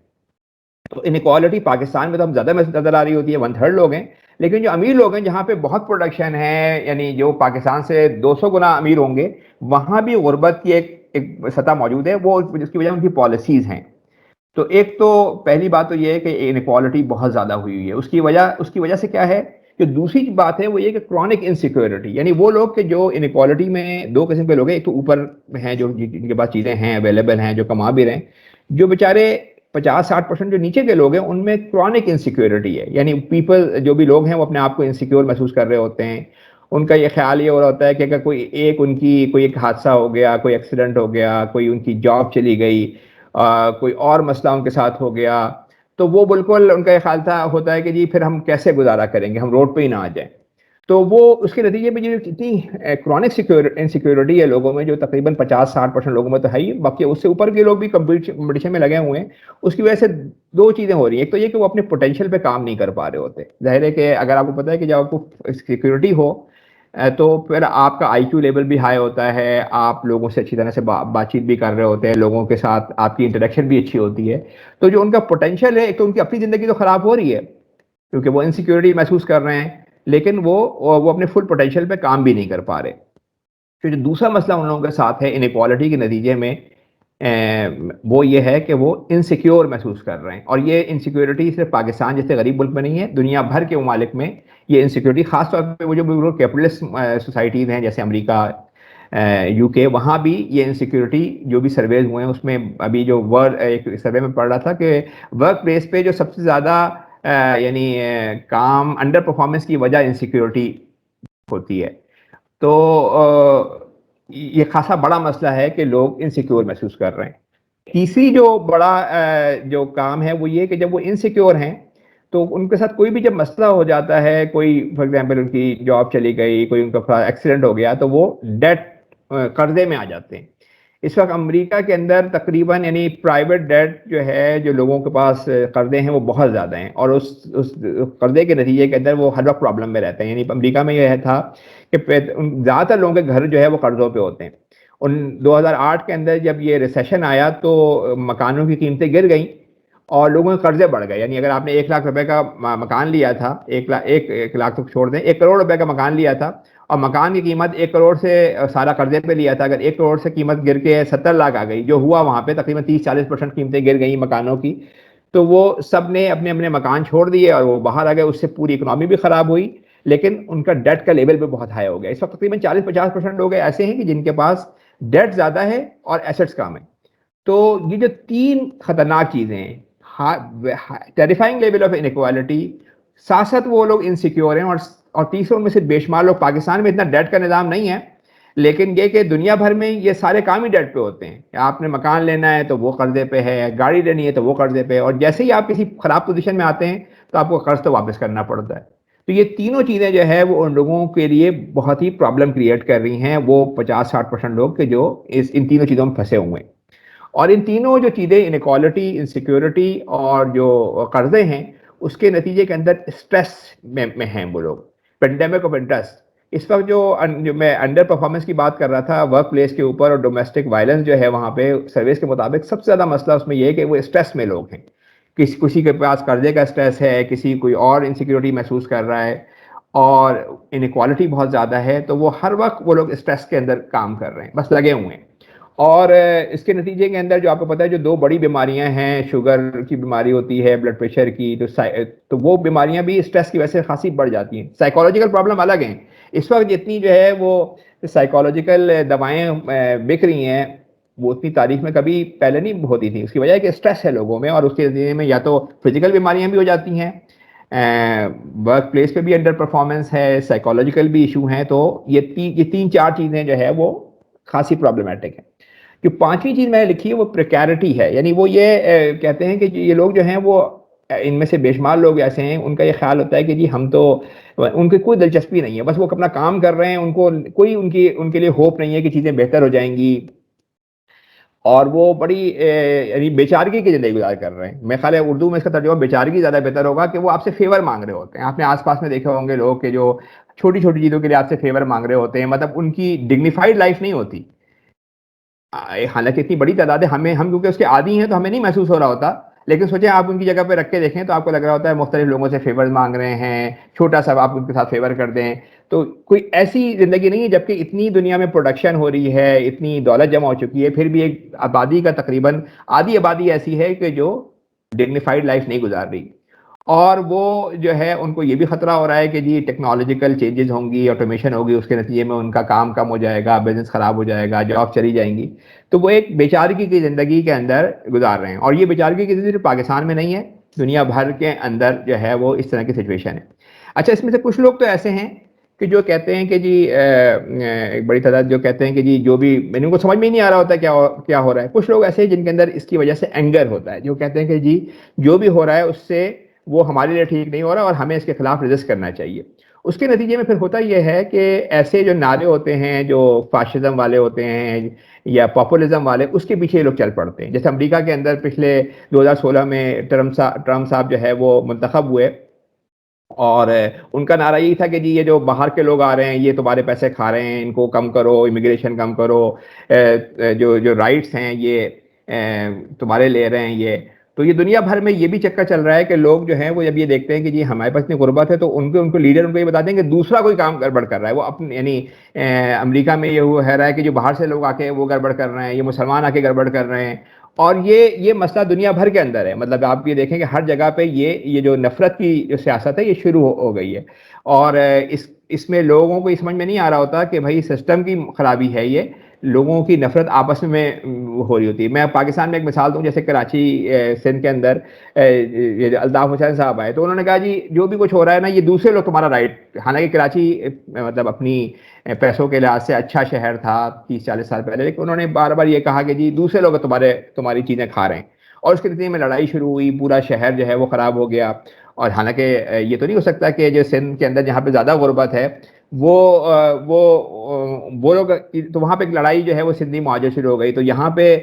تو انیکوالٹی پاکستان میں تو ہم زیادہ نظر آ رہی ہوتی ہے، 1/3 لوگ ہیں، لیکن جو امیر لوگ ہیں جہاں پہ بہت پروڈکشن ہے، یعنی جو پاکستان سے 200 گنا امیر ہوں گے، وہاں بھی غربت کی ایک سطح موجود ہے، وہ جس کی وجہ ان کی پالیسیز ہیں۔ تو ایک تو پہلی بات تو یہ ہے کہ انیکوالٹی بہت زیادہ ہوئی ہے، اس کی وجہ سے کیا ہے کہ دوسری بات ہے وہ یہ کہ کرونک انسیکیورٹی، یعنی وہ لوگ کہ جو انیکوالٹی میں دو قسم کے لوگ ہیں، ایک تو اوپر ہیں جو جن کے پاس چیزیں ہیں اویلیبل ہیں جو کما بھی رہے ہیں، جو بیچارے 50-60% جو نیچے کے لوگ ہیں ان میں کرونک انسیکیورٹی ہے، یعنی جو بھی لوگ ہیں وہ اپنے آپ کو انسیکیور محسوس کر رہے ہوتے ہیں، ان کا یہ خیال یہ ہو رہا ہوتا ہے کہ اگر کوئی ایک حادثہ ہو گیا، کوئی ایکسیڈنٹ ہو گیا، کوئی ان کی جاب چلی گئی، کوئی اور مسئلہ ان کے ساتھ ہو گیا، تو وہ بالکل ان کا یہ خیال ہوتا ہے کہ جی پھر ہم کیسے گزارا کریں گے، ہم روڈ پہ ہی نہ آ جائیں۔ تو وہ اس کے نتیجے میں جو اتنی کرونک انسیکیورٹی ہے لوگوں میں، جو تقریباً 50-60% لوگوں میں تو ہے ہی، باقی اس سے اوپر کے لوگ بھی کمپٹیشن میں لگے ہوئے ہیں، اس کی وجہ سے دو چیزیں ہو رہی ہیں، ایک تو یہ کہ وہ اپنے پوٹینشیل پہ کام نہیں کر پا رہے ہوتے، ظاہر ہے کہ اگر آپ کو پتہ ہے کہ جب آپ کو سیکیورٹی ہو تو پھر آپ کا آئی کیو لیول بھی ہائی ہوتا ہے، آپ لوگوں سے اچھی طرح سے بات چیت بھی کر رہے ہوتے ہیں، لوگوں کے ساتھ آپ کی انٹریکشن بھی اچھی ہوتی ہے، تو جو ان کا پوٹینشیل ہے، ایک تو ان کی اپنی زندگی تو خراب ہو رہی ہے کیونکہ وہ انسیکیورٹی محسوس کر رہے ہیں، لیکن وہ اپنے فل پوٹینشیل پہ کام بھی نہیں کر پا رہے۔ پھر جو دوسرا مسئلہ ان لوگوں کے ساتھ ہے انیکوالٹی کے نتیجے میں، وہ یہ ہے کہ وہ انسیکیور محسوس کر رہے ہیں، اور یہ انسیکیورٹی صرف پاکستان جیسے غریب ملک میں نہیں ہے، دنیا بھر کے ممالک میں یہ انسیکیورٹی، خاص طور پہ وہ جو کیپٹلسٹ سوسائٹیز ہیں جیسے امریکہ، یو کے، وہاں بھی یہ انسیکیورٹی جو بھی سرویز ہوئے ہیں اس میں ابھی جو ایک سروے میں پڑھ رہا تھا کہ ورک پلیس پہ جو سب سے زیادہ یعنی کام انڈر پرفارمنس کی وجہ انسیکیورٹی ہوتی ہے۔ تو یہ خاصا بڑا مسئلہ ہے کہ لوگ انسیکیور محسوس کر رہے ہیں۔ تیسری جو بڑا جو کام ہے وہ یہ کہ جب وہ انسیکیور ہیں تو ان کے ساتھ کوئی بھی جب مسئلہ ہو جاتا ہے، کوئی فار ایگزامپل ان کی جاب چلی گئی، کوئی ان کا ایکسیڈنٹ ہو گیا، تو وہ ڈیٹ قرضے میں آ جاتے ہیں۔ اس وقت امریکہ کے اندر تقریباً یعنی پرائیویٹ ڈیٹ جو ہے، جو لوگوں کے پاس قرضے ہیں وہ بہت زیادہ ہیں، اور اس قرضے کے نتیجے کے اندر وہ ہر وقت پرابلم میں رہتے ہیں. یعنی امریکہ میں یہ تھا کہ زیادہ تر لوگوں کے گھر جو ہے وہ قرضوں پہ ہوتے ہیں. ان 2008 کے اندر جب یہ ریسیشن آیا تو مکانوں کی قیمتیں گر گئیں اور لوگوں کے قرضے بڑھ گئے. یعنی اگر آپ نے 1 لاکھ روپے کا مکان لیا تھا، ایک لاکھ تو چھوڑ دیں، 1 کروڑ روپے کا مکان لیا تھا اور مکان کی قیمت 1 کروڑ سے سارا قرضے پہ لیا تھا، اگر 1 کروڑ سے قیمت گر کے 70 لاکھ آ گئی، جو ہوا وہاں پہ تقریباً 30-40% قیمتیں گر گئیں مکانوں کی، تو وہ سب نے اپنے اپنے مکان چھوڑ دیے اور وہ باہر آ گئے. اس سے پوری اکنامی بھی خراب ہوئی، لیکن ان کا ڈیٹ کا لیول بھی بہت ہائی ہو گیا. اس وقت تقریباً 40-50% لوگ ایسے ہیں کہ جن کے پاس ڈیٹ زیادہ ہے اور ایسٹس کم ہیں. تو یہ جو 3 خطرناک چیزیں ہیں، ٹیریفائنگ لیول آف انیکوالٹی، ساتھ ساتھ وہ لوگ انسیکیور ہیں، اور تیسروں میں سے بے شمار لوگ، پاکستان میں اتنا ڈیٹ کا نظام نہیں ہے لیکن یہ کہ دنیا بھر میں یہ سارے کام ہی ڈیٹ پہ ہوتے ہیں. آپ نے مکان لینا ہے تو وہ قرضے پہ ہے، گاڑی لینی ہے تو وہ قرضے پہ ہے، اور جیسے ہی آپ کسی خراب پوزیشن میں آتے ہیں تو آپ کو قرض تو واپس کرنا پڑتا ہے. تو یہ تینوں چیزیں جو ہے وہ ان لوگوں کے لیے بہت ہی پرابلم کریٹ کر رہی ہیں، وہ 50-60% لوگ کہ جو ان تینوں چیزوں میں پھنسے ہوئے ہیں. اور ان تینوں جو چیزیں، انیکوالٹی، انسیکیورٹی اور جو قرضے ہیں، اس کے نتیجے کے اندر اسٹریس میں ہیں وہ لوگ. پینڈیمک آف انٹرسٹ اس وقت جو میں انڈر پرفارمنس کی بات کر رہا تھا ورک پلیس کے اوپر، اور ڈومیسٹک وائلنس جو ہے وہاں پہ سروس کے مطابق سب سے زیادہ مسئلہ اس میں یہ ہے کہ وہ اسٹریس میں لوگ ہیں. کسی کے پاس قرضے کا اسٹریس ہے، کسی کوئی اور انسیکیورٹی محسوس کر رہا ہے، اور انیکوالٹی بہت زیادہ ہے، تو وہ ہر وقت وہ لوگ اسٹریس کے اندر کام کر رہے ہیں، بس لگے ہوئے ہیں. اور اس کے نتیجے کے اندر جو آپ کو پتہ ہے جو 2 بڑی بیماریاں ہیں، شوگر کی بیماری ہوتی ہے، بلڈ پریشر کی، تو وہ بیماریاں بھی اسٹریس کی وجہ سے خاصی بڑھ جاتی ہیں. سائیکالوجیکل پرابلم الگ ہیں. اس وقت جتنی جو ہے وہ سائیکالوجیکل دوائیں بک رہی ہیں، وہ اتنی تاریخ میں کبھی پہلے نہیں ہوتی تھی. اس کی وجہ ہے کہ اسٹریس ہے لوگوں میں، اور اس کے نتیجے میں یا تو فزیکل بیماریاں بھی ہو جاتی ہیں، ورک پلیس پہ بھی انڈر پرفارمنس ہے، سائیکالوجیکل بھی ایشو ہیں. تو یہ 3-4 چیزیں جو ہے وہ خاصی پرابلمٹک ہیں. جو 5ویں چیز میں نے لکھی ہے وہ پریکیرٹی ہے. یعنی وہ یہ کہتے ہیں کہ یہ لوگ جو ہیں وہ، ان میں سے بے شمار لوگ ایسے ہیں، ان کا یہ خیال ہوتا ہے کہ جی ہم تو، ان کی کوئی دلچسپی نہیں ہے، بس وہ اپنا کام کر رہے ہیں، ان کو کوئی ان کے لیے ہوپ نہیں ہے کہ چیزیں بہتر ہو جائیں گی، اور وہ بڑی یعنی بیچارگی کی زندگی گزار کر رہے ہیں. میرے خیال ہے اردو میں اس کا ترجمہ بیچارگی زیادہ بہتر ہوگا، کہ وہ آپ سے فیور مانگ رہے ہوتے ہیں. آپ نے آس پاس میں دیکھے ہوں گے لوگ کہ جو چھوٹی چھوٹی چیزوں کے لیے آپ سے فیور مانگ رہے ہوتے ہیں، مطلب ان کی ڈگنیفائڈ لائف نہیں ہوتی. حالانکہ اتنی بڑی تعداد ہے، ہم کیونکہ اس کے عادی ہیں تو ہمیں نہیں محسوس ہو رہا ہوتا، لیکن سوچیں آپ ان کی جگہ پہ رکھ کے دیکھیں تو آپ کو لگ رہا ہوتا ہے مختلف لوگوں سے فیور مانگ رہے ہیں، چھوٹا سا آپ ان کے ساتھ فیور کر دیں تو کوئی ایسی زندگی نہیں ہے. جبکہ اتنی دنیا میں پروڈکشن ہو رہی ہے، اتنی دولت جمع ہو چکی ہے، پھر بھی ایک آبادی کا تقریباً آدھی آبادی ایسی ہے کہ جو ڈگنیفائڈ لائف نہیں گزار رہی. اور وہ جو ہے ان کو یہ بھی خطرہ ہو رہا ہے کہ جی ٹیکنالوجیکل چینجز ہوں گی، آٹومیشن ہوگی، اس کے نتیجے میں ان کا کام کم ہو جائے گا، بزنس خراب ہو جائے گا، جاب چلی جائیں گی. تو وہ ایک بیچارگی کی زندگی کے اندر گزار رہے ہیں. اور یہ بیچارگی کی زندگی پاکستان میں نہیں ہے، دنیا بھر کے اندر جو ہے وہ اس طرح کی سچویشن ہے. اچھا، اس میں سے کچھ لوگ تو ایسے ہیں کہ جو کہتے ہیں کہ جی ایک بڑی تعداد جو کہتے ہیں کہ جی جو بھی، ان کو سمجھ میں نہیں آ رہا ہوتا کیا ہو رہا ہے. کچھ لوگ ایسے ہیں جن کے اندر اس کی وجہ سے اینگر ہوتا ہے، جو کہتے ہیں کہ جی جو بھی ہو رہا ہے اس سے وہ ہمارے لیے ٹھیک نہیں ہو رہا اور ہمیں اس کے خلاف ریزسٹ کرنا چاہیے. اس کے نتیجے میں پھر ہوتا یہ ہے کہ ایسے جو نعرے ہوتے ہیں جو فاشزم والے ہوتے ہیں یا پاپولزم والے، اس کے پیچھے لوگ چل پڑتے ہیں. جیسے امریکہ کے اندر پچھلے 2016 میں ٹرمپ صاحب جو ہے وہ منتخب ہوئے، اور ان کا نعرہ یہی تھا کہ جی یہ جو باہر کے لوگ آ رہے ہیں یہ تمہارے پیسے کھا رہے ہیں، ان کو کم کرو، امیگریشن کم کرو، جو رائٹس ہیں یہ تمہارے لے رہے ہیں یہ. تو یہ دنیا بھر میں یہ بھی چکر چل رہا ہے کہ لوگ جو ہیں وہ جب یہ دیکھتے ہیں کہ جی ہمارے پاس اتنی غربت ہے، تو ان کو لیڈر ان کو یہ بتاتے ہیں کہ دوسرا کوئی کام گڑبڑ کر رہا ہے. وہ اپنے یعنی امریکہ میں یہ ہو رہا ہے کہ جو باہر سے لوگ آ کے وہ گڑبڑ کر رہے ہیں، یہ مسلمان آ کے گڑبڑ کر رہے ہیں. اور یہ مسئلہ دنیا بھر کے اندر ہے. مطلب آپ یہ دیکھیں کہ ہر جگہ پہ یہ جو نفرت کی جو سیاست ہے یہ شروع ہو گئی ہے. اور اس میں لوگوں کو یہ سمجھ میں نہیں آ رہا ہوتا کہ بھائی سسٹم کی خرابی ہے، یہ لوگوں کی نفرت آپس میں ہو رہی ہوتی ہے. میں پاکستان میں ایک مثال دوں، جیسے کراچی سندھ کے اندر الطاف حسین صاحب آئے تو انہوں نے کہا جی جو بھی کچھ ہو رہا ہے نا یہ دوسرے لوگ تمہارا رائٹ. حالانکہ کراچی مطلب اپنی پیسوں کے لحاظ سے اچھا شہر تھا 30-40 سال پہلے، لیکن انہوں نے بار بار یہ کہا کہ جی دوسرے لوگ تمہاری چیزیں کھا رہے ہیں. اور اس کے نتیجے میں لڑائی شروع ہوئی، پورا شہر جو ہے وہ خراب ہو گیا. اور حالانکہ یہ تو نہیں ہو سکتا کہ جو سندھ کے اندر جہاں پہ زیادہ غربت ہے وہ لوگ تو وہاں پہ ایک لڑائی جو ہے وہ سندھی معاہدے شروع ہو گئی. تو یہاں پہ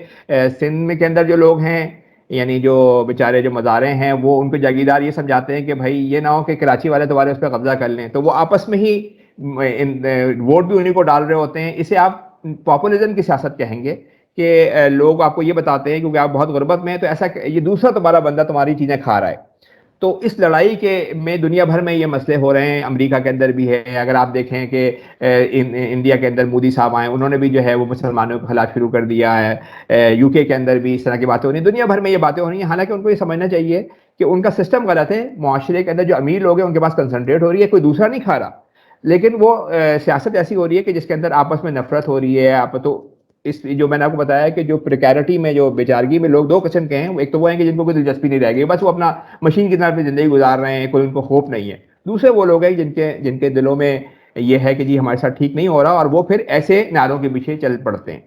سندھ میں کے اندر جو لوگ ہیں یعنی جو بیچارے جو مزارے ہیں وہ ان کو جاگیردار یہ سمجھاتے ہیں کہ بھائی یہ نہ ہو کہ کراچی والے دوبارہ اس پہ قبضہ کر لیں, تو وہ آپس میں ہی ووٹ بھی انہیں کو ڈال رہے ہوتے ہیں. اسے آپ پاپولزم کی سیاست کہیں گے کہ لوگ آپ کو یہ بتاتے ہیں کیونکہ آپ بہت غربت میں ہیں تو ایسا یہ دوسرا تمہارا بندہ تمہاری چیزیں کھا رہا ہے. تو اس لڑائی کے میں دنیا بھر میں یہ مسئلے ہو رہے ہیں, امریکہ کے اندر بھی ہے. اگر آپ دیکھیں کہ انڈیا کے اندر مودی صاحب آئے, انہوں نے بھی جو ہے وہ مسلمانوں کے خلاف شروع کر دیا ہے. یو کے اندر بھی اس طرح کی باتیں ہو رہی ہیں, دنیا بھر میں یہ باتیں ہو رہی ہیں. حالانکہ ان کو یہ سمجھنا چاہیے کہ ان کا سسٹم غلط ہے, معاشرے کے اندر جو امیر لوگ ہیں ان کے پاس کنسنٹریٹ ہو رہی ہے, کوئی دوسرا نہیں کھا رہا. لیکن وہ سیاست ایسی ہو رہی ہے کہ جس کے اندر آپس میں نفرت ہو رہی ہے. آپ تو اس جو میں نے آپ کو بتایا کہ جو پریکیرٹی میں جو بیچارگی میں لوگ دو قسم کے ہیں, ایک تو وہ ہیں کہ جن کو کوئی دلچسپی نہیں رہ گئی, بس وہ اپنا مشین کی طرح اپنی زندگی گزار رہے ہیں, کوئی ان کو خوف نہیں ہے. دوسرے وہ لوگ ہیں جن کے دلوں میں یہ ہے کہ جی ہمارے ساتھ ٹھیک نہیں ہو رہا, اور وہ پھر ایسے نعروں کے پیچھے چل پڑتے ہیں.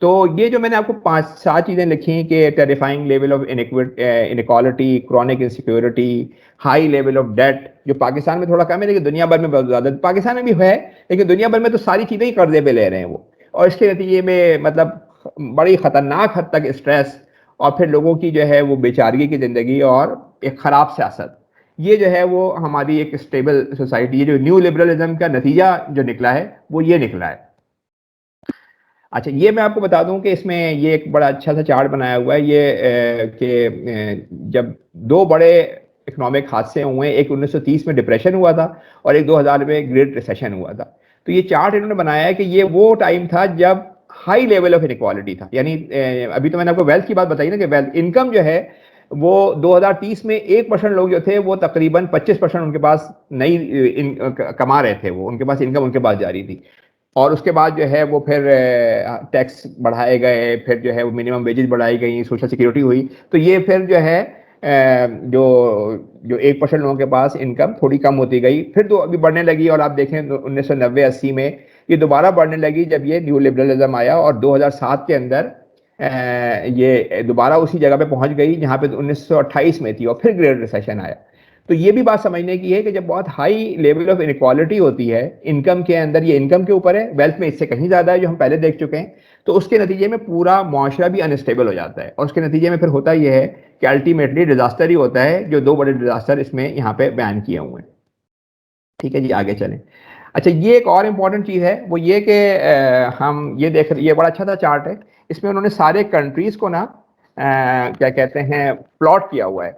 تو یہ جو میں نے آپ کو 5-7 چیزیں لکھی ہیں کہ terrifying level of inequality, chronic insecurity, high level of debt, جو پاکستان میں تھوڑا کم ہے لیکن دنیا بھر میں بہت زیادہ, پاکستان میں بھی ہے لیکن دنیا بھر میں تو ساری چیزیں ہی قرضے پہ لے رہے ہیں وہ, اور اس کے نتیجے میں مطلب بڑی خطرناک حد تک اسٹریس, اور پھر لوگوں کی جو ہے وہ بیچارگی کی زندگی اور ایک خراب سیاست. یہ جو ہے وہ ہماری ایک اسٹیبل سوسائٹی, یہ جو نیو لبرلزم کا نتیجہ جو نکلا ہے وہ یہ نکلا ہے. اچھا یہ میں آپ کو بتا دوں کہ اس میں یہ ایک بڑا اچھا سا چارٹ بنایا ہوا ہے یہ کہ جب دو بڑے اکنامک حادثے ہوئے, ایک 1930 میں ڈپریشن ہوا تھا اور ایک 2000 میں گریٹ ریسیشن ہوا تھا. تو یہ چارٹ انہوں نے بنایا ہے کہ یہ وہ ٹائم تھا جب ہائی لیول آف انیکوالٹی تھا. یعنی ابھی تو میں نے آپ کو ویلتھ کی بات بتائی نا کہ ویلتھ انکم جو ہے وہ 2030 میں 1% لوگ جو تھے وہ تقریباً 25% ان کے پاس نئی کما رہے تھے, وہ ان کے پاس انکم ان کے پاس جاری تھی. اور اس کے بعد جو ہے وہ پھر ٹیکس بڑھائے گئے, پھر جو ہے وہ منیمم ویجز بڑھائی گئی, سوشل سیکورٹی ہوئی. تو یہ پھر جو ہے جو 1% لوگوں کے پاس انکم تھوڑی کم ہوتی گئی, پھر تو ابھی بڑھنے لگی. اور آپ دیکھیں 1990-80 میں یہ دوبارہ بڑھنے لگی جب یہ نیو لبرلزم آیا, اور 2007 کے اندر یہ دوبارہ اسی جگہ پہ پہنچ گئی جہاں پہ 1928 میں تھی, اور پھر گریٹ ریسیشن آیا. تو یہ بھی بات سمجھنے کی ہے کہ جب بہت ہائی لیول آف انیکوالٹی ہوتی ہے انکم کے اندر, یہ انکم کے اوپر ہے, ویلتھ میں اس سے کہیں زیادہ ہے جو ہم پہلے دیکھ چکے ہیں, تو اس کے نتیجے میں پورا معاشرہ بھی انسٹیبل ہو جاتا ہے. اور اس کے نتیجے میں پھر ہوتا یہ ہے کہ الٹیمیٹلی ڈیزاسٹر ہی ہوتا ہے, جو دو بڑے ڈیزاسٹر اس میں یہاں پہ بیان کیے ہوئے ہیں. ٹھیک ہے جی, آگے چلیں. اچھا یہ ایک اور امپورٹنٹ چیز ہے, وہ یہ کہ ہم یہ دیکھ رہے, یہ بڑا اچھا تھا چارٹ ہے, اس میں انہوں نے سارے کنٹریز کو نا کیا کہتے ہیں پلاٹ کیا ہوا ہے.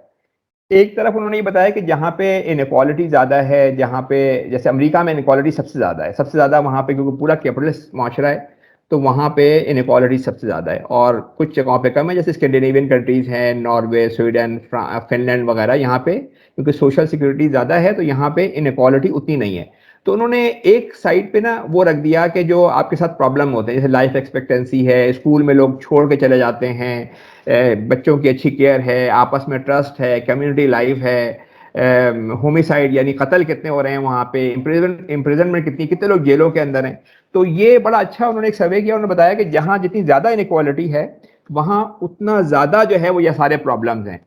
ایک طرف انہوں نے یہ بتایا کہ جہاں پہ انیکوالٹی زیادہ ہے, جہاں پہ جیسے امریکہ میں انیکوالٹی سب سے زیادہ ہے, سب سے زیادہ وہاں پہ کیونکہ پورا کیپٹلسٹ معاشرہ ہے تو وہاں پہ انیکوالٹی سب سے زیادہ ہے, اور کچھ جگہوں پہ کم ہے جیسے اسکینڈینیوین کنٹریز ہیں, ناروے, سویڈن, فن لینڈ وغیرہ, یہاں پہ کیونکہ سوشل سیکورٹی زیادہ ہے تو یہاں پہ انیکوالٹی اتنی نہیں ہے. تو انہوں نے ایک سائڈ پہ نا وہ رکھ دیا کہ جو آپ کے ساتھ پرابلم ہوتے ہیں, جیسے لائف ایکسپیکٹنسی ہے, اسکول میں لوگ چھوڑ کے چلے جاتے ہیں, بچوں کی اچھی کیئر ہے, آپس میں ٹرسٹ ہے, کمیونٹی لائف ہے, ہومیسائڈ یعنی قتل کتنے ہو رہے ہیں وہاں پہ, امپریزنمنٹ کتنے لوگ جیلوں کے اندر ہیں. تو یہ بڑا اچھا انہوں نے ایک سروے کیا, انہوں نے بتایا کہ جہاں جتنی زیادہ انیکوالٹی ہے وہاں اتنا زیادہ جو ہے وہ یہ سارے پرابلمز ہیں.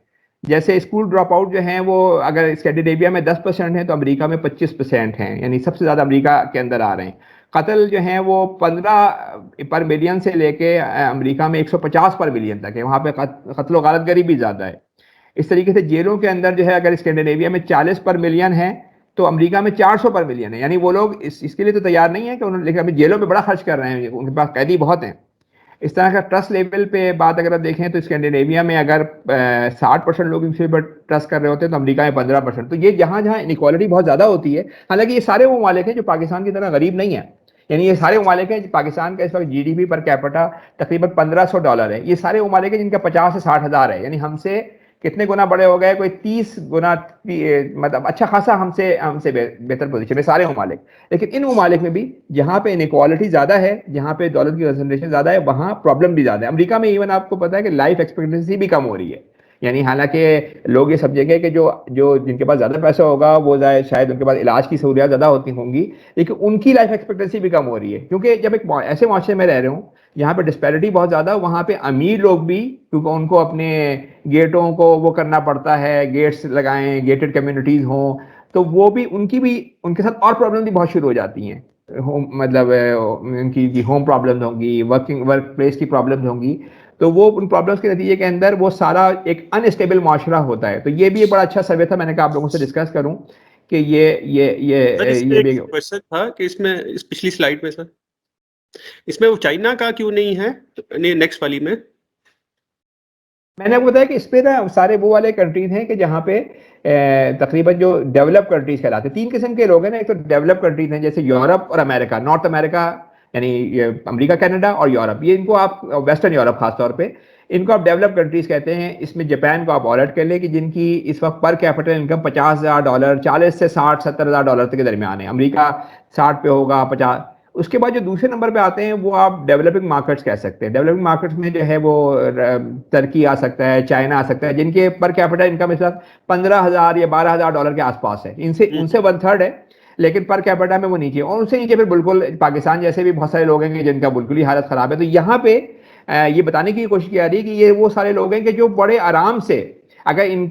جیسے اسکول ڈراپ آؤٹ جو ہیں وہ اگر اسکینڈینیویا میں 10% ہیں تو امریکہ میں 25% ہیں, یعنی سب سے زیادہ امریکہ کے اندر آ رہے ہیں. قتل جو ہیں وہ 15 پر ملین سے لے کے امریکہ میں 150 پر ملین تک ہے, وہاں پہ قتل و غارت گری بھی زیادہ ہے. اس طریقے سے جیلوں کے اندر جو ہے اگر اسکینڈینیویا میں 40 پر ملین ہے تو امریکہ میں 400 پر ملین ہے. یعنی وہ لوگ اس کے لیے تو تیار نہیں ہے کہ انہوں نے, لیکن ابھی جیلوں میں بڑا خرچ کر رہے ہیں, ان کے پاس قیدی بہت ہیں. اس طرح کا ٹرسٹ لیول پہ بات اگر آپ دیکھیں تو اسکینڈینیویا میں اگر 60% لوگ ان سے ٹرسٹ کر رہے ہوتے ہیں تو امریکہ میں 15%. تو یہ جہاں جہاں انیکوالٹی بہت زیادہ ہوتی ہے, حالانکہ یہ سارے وہ ممالک ہیں جو پاکستان کی طرح غریب نہیں ہیں, یعنی یہ سارے ممالک ہیں, پاکستان کا اس وقت GDP پر کیپٹا تقریباً $1,500 ہے, یہ سارے ممالک ہیں جن کا 50 سے 60 ہزار ہے, یعنی ہم سے کتنے گنا بڑے ہو گئے, کوئی 30 گنا, مطلب اچھا خاصا ہم سے بہتر پوزیشن میں سارے ممالک. لیکن ان ممالک میں بھی جہاں پہ انیکوالٹی زیادہ ہے, جہاں پہ دولت کی کنسنٹریشن زیادہ ہے, وہاں پرابلم بھی زیادہ ہے. امریکہ میں ایون آپ کو پتا ہے کہ لائف ایکسپیکٹنسی بھی کم ہو رہی ہے, یعنی حالانکہ لوگ یہ سمجھیں گے کہ جو جن کے پاس زیادہ پیسہ ہوگا وہ شاید ان کے پاس علاج کی سہولیات زیادہ ہوتی ہوں گی, لیکن ان کی لائف ایکسپیکٹنسی بھی کم ہو رہی ہے. کیونکہ جب ایک ایسے معاشرے میں رہ رہے ہوں یہاں پہ ڈسپیرٹی بہت زیادہ, وہاں پہ امیر لوگ بھی کیونکہ ان کو اپنے گیٹوں کو وہ کرنا پڑتا ہے, گیٹس لگائیں, گیٹڈ کمیونٹیز ہوں, تو وہ بھی ان کے ساتھ اور پرابلم بھی بہت شروع ہو جاتی ہیں. مطلب ان کی ہوم پرابلمز ہوں گی, ورک پلیس کی پرابلمز ہوں گی, تو وہ ان پرابلمس کے نتیجے کے اندر وہ سارا ایک انسٹیبل معاشرہ ہوتا ہے. تو یہ بھی ایک بڑا اچھا سروے تھا, میں نے کہا آپ لوگوں سے ڈسکس کروں کہ سر اس میں یہ ایک بھی. کوشچن تھا کہ اس میں پچھلی سلائڈ میں سر اس میں وہ چائنا کا کیوں نہیں ہے نیکسٹ والی میں؟ میں نے آپ کو بتایا کہ اس پہ نا سارے وہ والے کنٹریز ہیں کہ جہاں پہ تقریباً جو ڈیولپ کنٹریز کہلاتے ہیں, 3 قسم کے لوگ ہیں نا. ایک تو ڈیولپ کنٹریز ہیں جیسے یورپ اور امریکہ, نارتھ امریکہ یعنی امریکہ کینیڈا اور یورپ, یہ ان کو آپ ویسٹرن یورپ خاص طور پہ ان کو آپ ڈیولپ کنٹریز کہتے ہیں. اس میں جاپان کو آپ آلرٹ کر لیں کہ جن کی اس وقت پر کیپٹل انکم $50,000 40 سے 60-70 ہزار ڈالر کے درمیان ہے. امریکہ 60 پہ ہوگا, 50. اس کے بعد جو دوسرے نمبر پہ آتے ہیں وہ آپ ڈیولپنگ مارکیٹس کہہ سکتے ہیں. ڈیولپنگ مارکیٹس میں جو ہے وہ ترکی آ سکتا ہے, چائنا آ سکتا ہے, جن کے پر کیپٹل انکم اس وقت 15,000 یا 12,000 ڈالر کے آس پاس ہے. ان سے 1/3 ہے, لیکن پر کیپٹا میں وہ نیچے, اور ان سے نیچے پھر بالکل پاکستان جیسے بھی بہت سارے لوگ ہیں کہ جن کا بالکل ہی حالت خراب ہے. تو یہاں پہ یہ بتانے کی کوشش کی جا رہی ہے کہ یہ وہ سارے لوگ ہیں کہ جو بڑے آرام سے اگر ان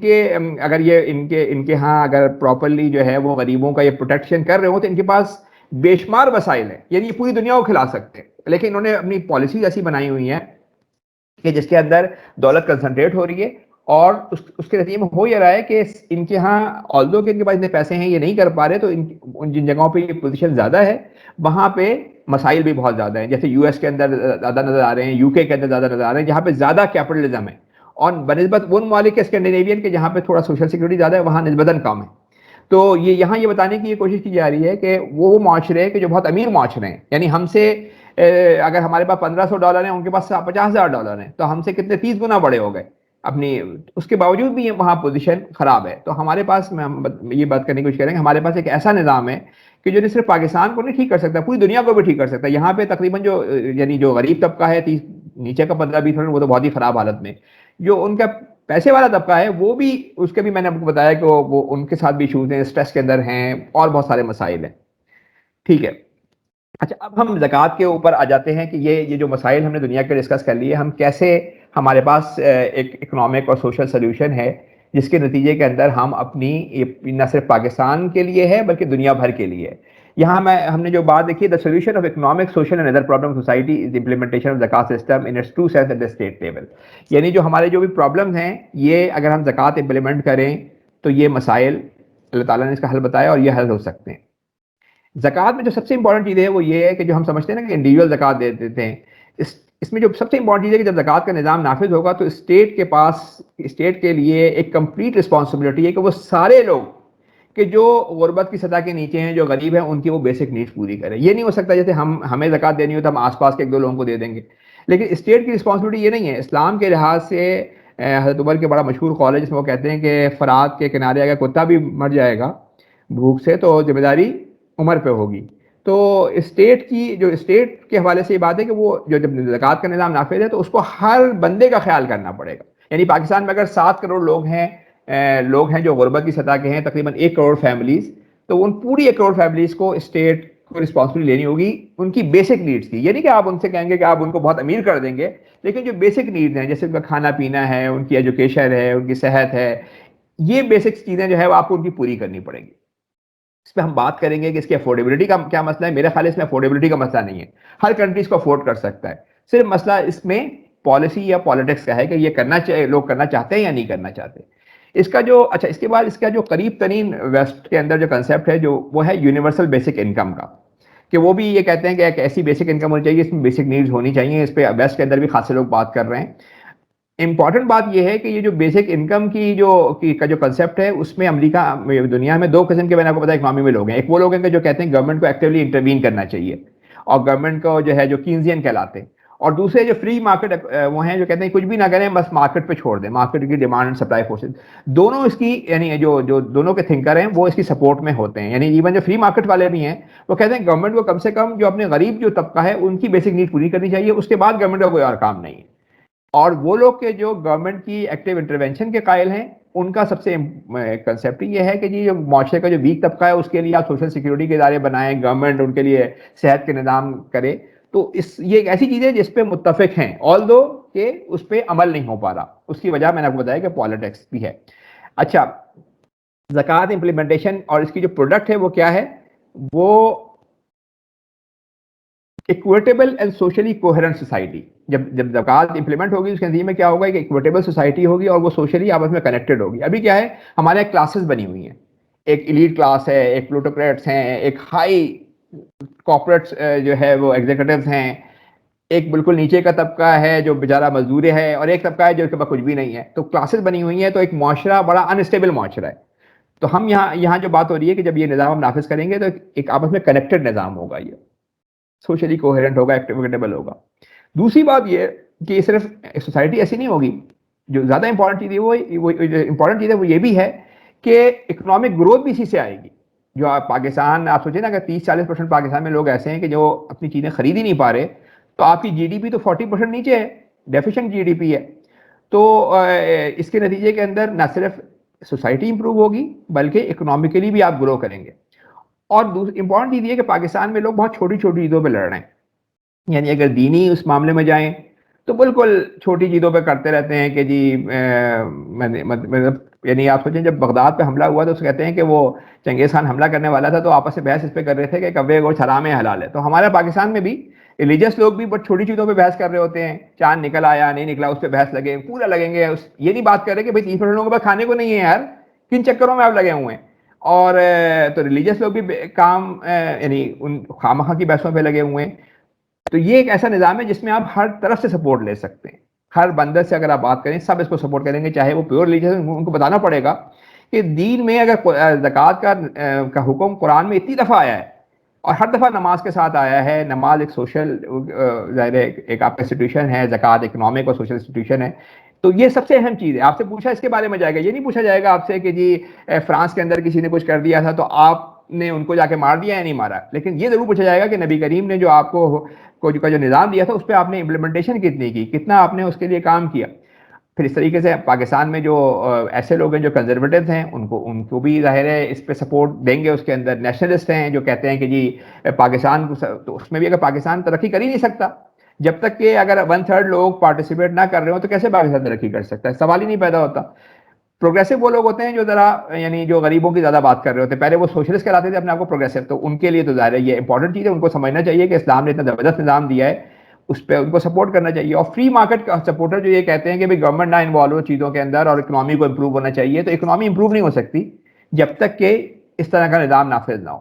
کے ہاں اگر پراپرلی جو ہے وہ غریبوں کا یہ پروٹیکشن کر رہے ہو تو ان کے پاس بے شمار وسائل ہیں, یعنی یہ پوری دنیا کو کھلا سکتے ہیں. لیکن انہوں نے اپنی پالیسیز ایسی بنائی ہوئی ہیں کہ جس کے اندر دولت کنسنٹریٹ ہو رہی ہے, اور اس کے نتیجے میں ہو یہ رہا ہے کہ ان کے ہاں آلدو کہ ان کے پاس اتنے پیسے ہیں یہ نہیں کر پا رہے, تو جن جگہوں پہ یہ پوزیشن زیادہ ہے وہاں پہ مسائل بھی بہت زیادہ ہیں. جیسے US کے اندر زیادہ نظر آ رہے ہیں, UK کے اندر زیادہ نظر آ رہے ہیں, جہاں پہ زیادہ کیپٹلزم ہے, اور بنسبت ان ممالک کے اسکینڈینیوین کے جہاں پہ تھوڑا سوشل سیکورٹی زیادہ ہے وہاں نسبتاً کم ہے. تو یہاں یہ بتانے کی یہ کوشش کی جا رہی ہے کہ وہ معاشرے کہ جو بہت امیر معاشرے ہیں, یعنی ہم سے اگر ہمارے پاس $1,500 ہیں, ان کے پاس $50,000 ہیں, تو ہم سے کتنے 30 گنا بڑے ہو گئے اپنی. اس کے باوجود بھی وہاں پوزیشن خراب ہے. تو ہمارے پاس یہ بات کرنے کی کوشش کریں گے, ہمارے پاس ایک ایسا نظام ہے کہ جو صرف پاکستان کو نہیں ٹھیک کر سکتا, پوری دنیا کو بھی ٹھیک کر سکتا ہے. یہاں پہ تقریباً یعنی جو غریب طبقہ ہے, نیچے کا 15-20%, وہ تو بہت ہی خراب حالت میں. جو ان کا پیسے والا طبقہ ہے وہ بھی, اس کے بھی میں نے آپ کو بتایا کہ وہ ان کے ساتھ بھی ایشوز ہیں, اسٹریس کے اندر ہیں, اور بہت سارے مسائل ہیں. ٹھیک ہے, اچھا اب ہم زکوٰۃ کے اوپر آ جاتے ہیں کہ یہ جو مسائل ہم نے دنیا کے ڈسکس کر لیے, ہم کیسے ہمارے پاس ایک اکنامک اور سوشل سلیوشن ہے جس کے نتیجے کے اندر ہم اپنی نہ صرف پاکستان کے لیے ہے بلکہ دنیا بھر کے لیے. یہاں ہم نے جو بات دیکھی, the solution of economic social and other problem society is implementation of زکوٰۃ system in its true sense at the state level. یعنی جو ہمارے جو بھی پرابلمز ہیں, یہ اگر ہم زکوٰۃ امپلیمنٹ کریں تو یہ مسائل اللہ تعالیٰ نے اس کا حل بتایا اور یہ حل ہو سکتے ہیں. زکوٰۃ میں جو سب سے امپورٹنٹ چیز ہے وہ یہ ہے کہ جو ہم سمجھتے ہیں نا کہ انڈیویجول زکوٰۃ دے دیتے ہیں, اس میں جو سب سے امپورٹنٹ چیز ہے کہ جب زکوٰۃ کا نظام نافذ ہوگا تو اسٹیٹ کے پاس, اسٹیٹ کے لیے ایک کمپلیٹ رسپانسبلٹی ہے کہ وہ سارے لوگ کہ جو غربت کی سطح کے نیچے ہیں, جو غریب ہیں, ان کی وہ بیسک نیڈس پوری کرے. یہ نہیں ہو سکتا جیسے ہمیں زکوٰۃ دینی ہو تو ہم آس پاس کے 1-2 لوگوں کو دے دیں گے, لیکن اسٹیٹ کی رسپانسبلٹی یہ نہیں ہے. اسلام کے لحاظ سے حضرت عمر کے بڑا مشہور قول ہے جس میں وہ کہتے ہیں کہ فرات کے کنارے اگر کتا بھی مر جائے گا بھوک سے تو ذمہ داری عمر پہ ہوگی. تو اسٹیٹ کے حوالے سے یہ بات ہے کہ وہ جو جب زکوٰۃ کا نظام نافذ ہے تو اس کو ہر بندے کا خیال کرنا پڑے گا. یعنی پاکستان میں اگر 7 کروڑ لوگ ہیں جو غربت کی سطح کے ہیں, تقریباً 1 کروڑ فیملیز, تو ان پوری 1 کروڑ فیملیز کو اسٹیٹ کو رسپانسبلٹی لینی ہوگی ان کی بیسک نیڈس کی. یہ نہیں کہ آپ ان سے کہیں گے کہ آپ ان کو بہت امیر کر دیں گے, لیکن جو بیسک نیڈز ہیں جیسے ان کا کھانا پینا ہے, ان کی ایجوکیشن ہے, ان کی صحت ہے, یہ بیسک چیزیں جو ہے وہ آپ کو ان کی پوری کرنی پڑیں گی. اس پہ ہم بات کریں گے کہ اس کی افورڈیبلٹی کا کیا مسئلہ ہے. میرے خیال اس میں افورڈیبلٹی کا مسئلہ نہیں ہے, ہر کنٹری اس کو افورڈ کر سکتا ہے. صرف مسئلہ اس میں پالیسی یا پالیٹکس کا ہے کہ یہ کرنا چاہیے, لوگ کرنا چاہتے ہیں یا نہیں کرنا چاہتے. اس کا اس کے بعد اس کا جو قریب ترین ویسٹ کے اندر جو کنسیپٹ ہے وہ ہے یونیورسل بیسک انکم کا, کہ وہ بھی یہ کہتے ہیں کہ ایک ایسی بیسک انکم ہونی چاہیے, اس میں بیسک نیڈز ہونی چاہیے. اس پہ ویسٹ کے اندر بھی خاصے لوگ بات کر رہے ہیں. امپورٹنٹ بات یہ ہے کہ یہ جو بیسک انکم کی جو کنسیپٹ ہے اس میں امریکہ دنیا میں 2 قسم کے میں نے آپ کو پتا اکنامی میں لوگ ہیں. ایک وہ لوگ ہیں کہ جو کہتے ہیں گورنمنٹ کو ایکٹیولی انٹروین کرنا چاہیے, اور گورنمنٹ کو جو ہے جو کینزین کہلاتے ہیں, اور دوسرے جو فری مارکیٹ وہ ہیں جو کہتے ہیں کچھ بھی نہ کریں بس مارکیٹ پہ چھوڑ دیں, مارکیٹ کی ڈیمانڈ اینڈ سپلائی فورسز. دونوں اس کی یعنی جو دونوں کے تھنکر ہیں وہ اس کی سپورٹ میں ہوتے ہیں. یعنی ایون جو فری مارکیٹ والے بھی ہیں وہ کہتے ہیں گورنمنٹ کو کم سے کم جو اپنے غریب جو طبقہ ہے ان کی بیسک نیڈ پوری کرنی چاہیے, اس کے بعد گورنمنٹ کا کوئی اور کام نہیں ہے. اور وہ لوگ کے جو گورنمنٹ کی ایکٹیو انٹرونشن کے قائل ہیں ان کا سب سے کنسیپٹ یہ ہے کہ جو معاشرے کا جو ویک طبقہ ہے اس کے لیے آپ سوشل سیکورٹی کے ادارے بنائیں, گورنمنٹ ان کے لیے صحت کے نظام کرے. تو یہ ایک ایسی چیز ہے جس پہ متفق ہیں, آلدو کہ اس پہ عمل نہیں ہو پا رہا. اس کی وجہ میں نے آپ کو بتایا کہ پالیٹکس بھی ہے. اچھا, زکوٰۃ امپلیمنٹیشن اور اس کی جو پروڈکٹ ہے وہ کیا ہے؟ وہ equitable and socially coherent society. جب زکوٰۃ امپلیمنٹ ہوگی اس کے نتیجے میں کیا ہوگا کہ ایکویٹیبل سوسائٹی ہوگی اور وہ سوشلی آپس میں کنیکٹڈ ہوگی. ابھی کیا ہے ہمارے کلاسز بنی ہوئی ہیں, ایک ایلیٹ کلاس ہے, ایک پلوٹوکریٹس ہیں, ایک ہائی کارپوریٹس جو ہے وہ ایگزیکٹوز ہیں, ایک بالکل نیچے کا طبقہ ہے جو بیچارہ مزدور ہے, اور ایک طبقہ ہے جو کے پاس کچھ بھی نہیں ہے. تو کلاسز بنی ہوئی ہیں, تو ایک معاشرہ بڑا انسٹیبل معاشرہ ہے. تو ہم یہاں جو بات ہو رہی ہے کہ جب یہ نظام ہم نافذ کریں گے تو ایک آپس میں کنیکٹڈ نظام ہوگا, یہ سوشلی کوہرنٹ ہوگا, ایکٹیویٹیبل ہوگا. دوسری بات یہ کہ یہ صرف سوسائٹی ایسی نہیں ہوگی. جو زیادہ امپورٹنٹ چیز ہے وہ امپورٹنٹ چیز ہے وہ یہ بھی ہے کہ اکنامک گروتھ بھی اسی سے آئے گی. جو آپ پاکستان, آپ سوچیں نا کہ 30-40% پاکستان میں لوگ ایسے ہیں کہ جو اپنی چیزیں خرید ہی نہیں پا رہے, تو آپ کی جی ڈی پی تو 40% نیچے ہے, ڈیفیشنٹ جی ڈی پی ہے. تو اس کے نتیجے کے اندر نہ صرف سوسائٹی امپروو ہوگی بلکہ اکنامکلی بھی آپ گرو کریں گے. اور امپورٹنٹ چیز یہ ہے کہ پاکستان میں لوگ بہت چھوٹی چھوٹی چیزوں پہ لڑ رہے ہیں. یعنی اگر دینی اس معاملے میں جائیں تو بالکل چھوٹی چیزوں پہ کرتے رہتے ہیں کہ جی مطلب, یعنی آپ سوچیں جب بغداد پہ حملہ ہوا تو اس کہتے ہیں کہ وہ چنگیز خان حملہ کرنے والا تھا, تو آپس سے بحث اس پہ کر رہے تھے کہ کبے گوشت حرام ہے حلال ہے. تو ہمارے پاکستان میں بھی ریلیجیس لوگ بھی بہت چھوٹی چیزوں پہ بحث کر رہے ہوتے ہیں. چاند نکل آیا نہیں نکلا اس پہ بحث لگے, پورا لگیں گے. یہ نہیں بات کر رہے کہ بھائی 30% لوگوں کے پاس کھانے کو نہیں ہے یار, کن چکروں میں آپ لگے ہوئے ہیں. اور تو ریلیجیس لوگ بھی کام یعنی ان خامخواہ کی بحثوں پہ لگے ہوئے ہیں. تو یہ ایک ایسا نظام ہے جس میں آپ ہر طرف سے سپورٹ لے سکتے ہیں. ہر بندر سے اگر آپ بات کریں سب اس کو سپورٹ کریں گے, چاہے وہ پیور ریلیجیس. ان کو بتانا پڑے گا کہ دین میں اگر زکوٰۃ کا حکم قرآن میں اتنی دفعہ آیا ہے اور ہر دفعہ نماز کے ساتھ آیا ہے. نماز ایک سوشل ظاہر ایک آپ کا انسٹیٹیوشن ہے, زکوٰۃ اکنامک اور سوشل انسٹیٹیوشن ہے. تو یہ سب سے اہم چیز ہے. آپ سے پوچھا اس کے بارے میں جائے گا, یہ نہیں پوچھا جائے گا آپ سے کہ جی فرانس کے اندر کسی نے کچھ کر دیا تھا تو آپ نے ان کو جا کے مار دیا یا نہیں مارا. لیکن یہ ضرور پوچھا جائے گا کہ نبی کریم نے جو آپ کو جو نظام دیا تھا اس پہ آپ نے امپلیمنٹیشن کتنی کی, کتنا آپ نے اس کے لیے کام کیا. پھر اس طریقے سے پاکستان میں جو ایسے لوگ ہیں جو کنزرویٹوز ہیں ان کو بھی ظاہر ہے اس پہ سپورٹ دیں گے. اس کے اندر نیشنلسٹ ہیں جو کہتے ہیں کہ جی پاکستان تو اس میں بھی اگر پاکستان ترقی کر ہی نہیں سکتا جب تک کہ اگر 1/3 لوگ پارٹیسپیٹ نہ کر رہے ہو, تو کیسے پاکستان ترقی کر سکتا ہے؟ سوال ہی نہیں پیدا ہوتا. پروگریسو وہ لوگ ہوتے ہیں جو ذرا یعنی جو غریبوں کی زیادہ بات کر رہے ہوتے ہیں. پہلے وہ سوشلسٹ کہلاتے تھے اپنے آپ کو پروگریسو, تو ان کے لیے تو ظاہر ہے یہ امپورٹنٹ چیز ہے. ان کو سمجھنا چاہیے کہ اسلام نے اتنا زبردست نظام دیا ہے, اس پہ ان کو سپورٹ کرنا چاہیے. اور فری مارکیٹ کا سپورٹر جو یہ کہتے ہیں کہ بھائی گورنمنٹ نہ انوالو ہو چیزوں کے اندر اور اکنامی کو امپروو ہونا چاہیے, تو اکنامی امپروو نہیں ہو سکتی جب تک کہ اس طرح کا نظام نافذ نہ ہو.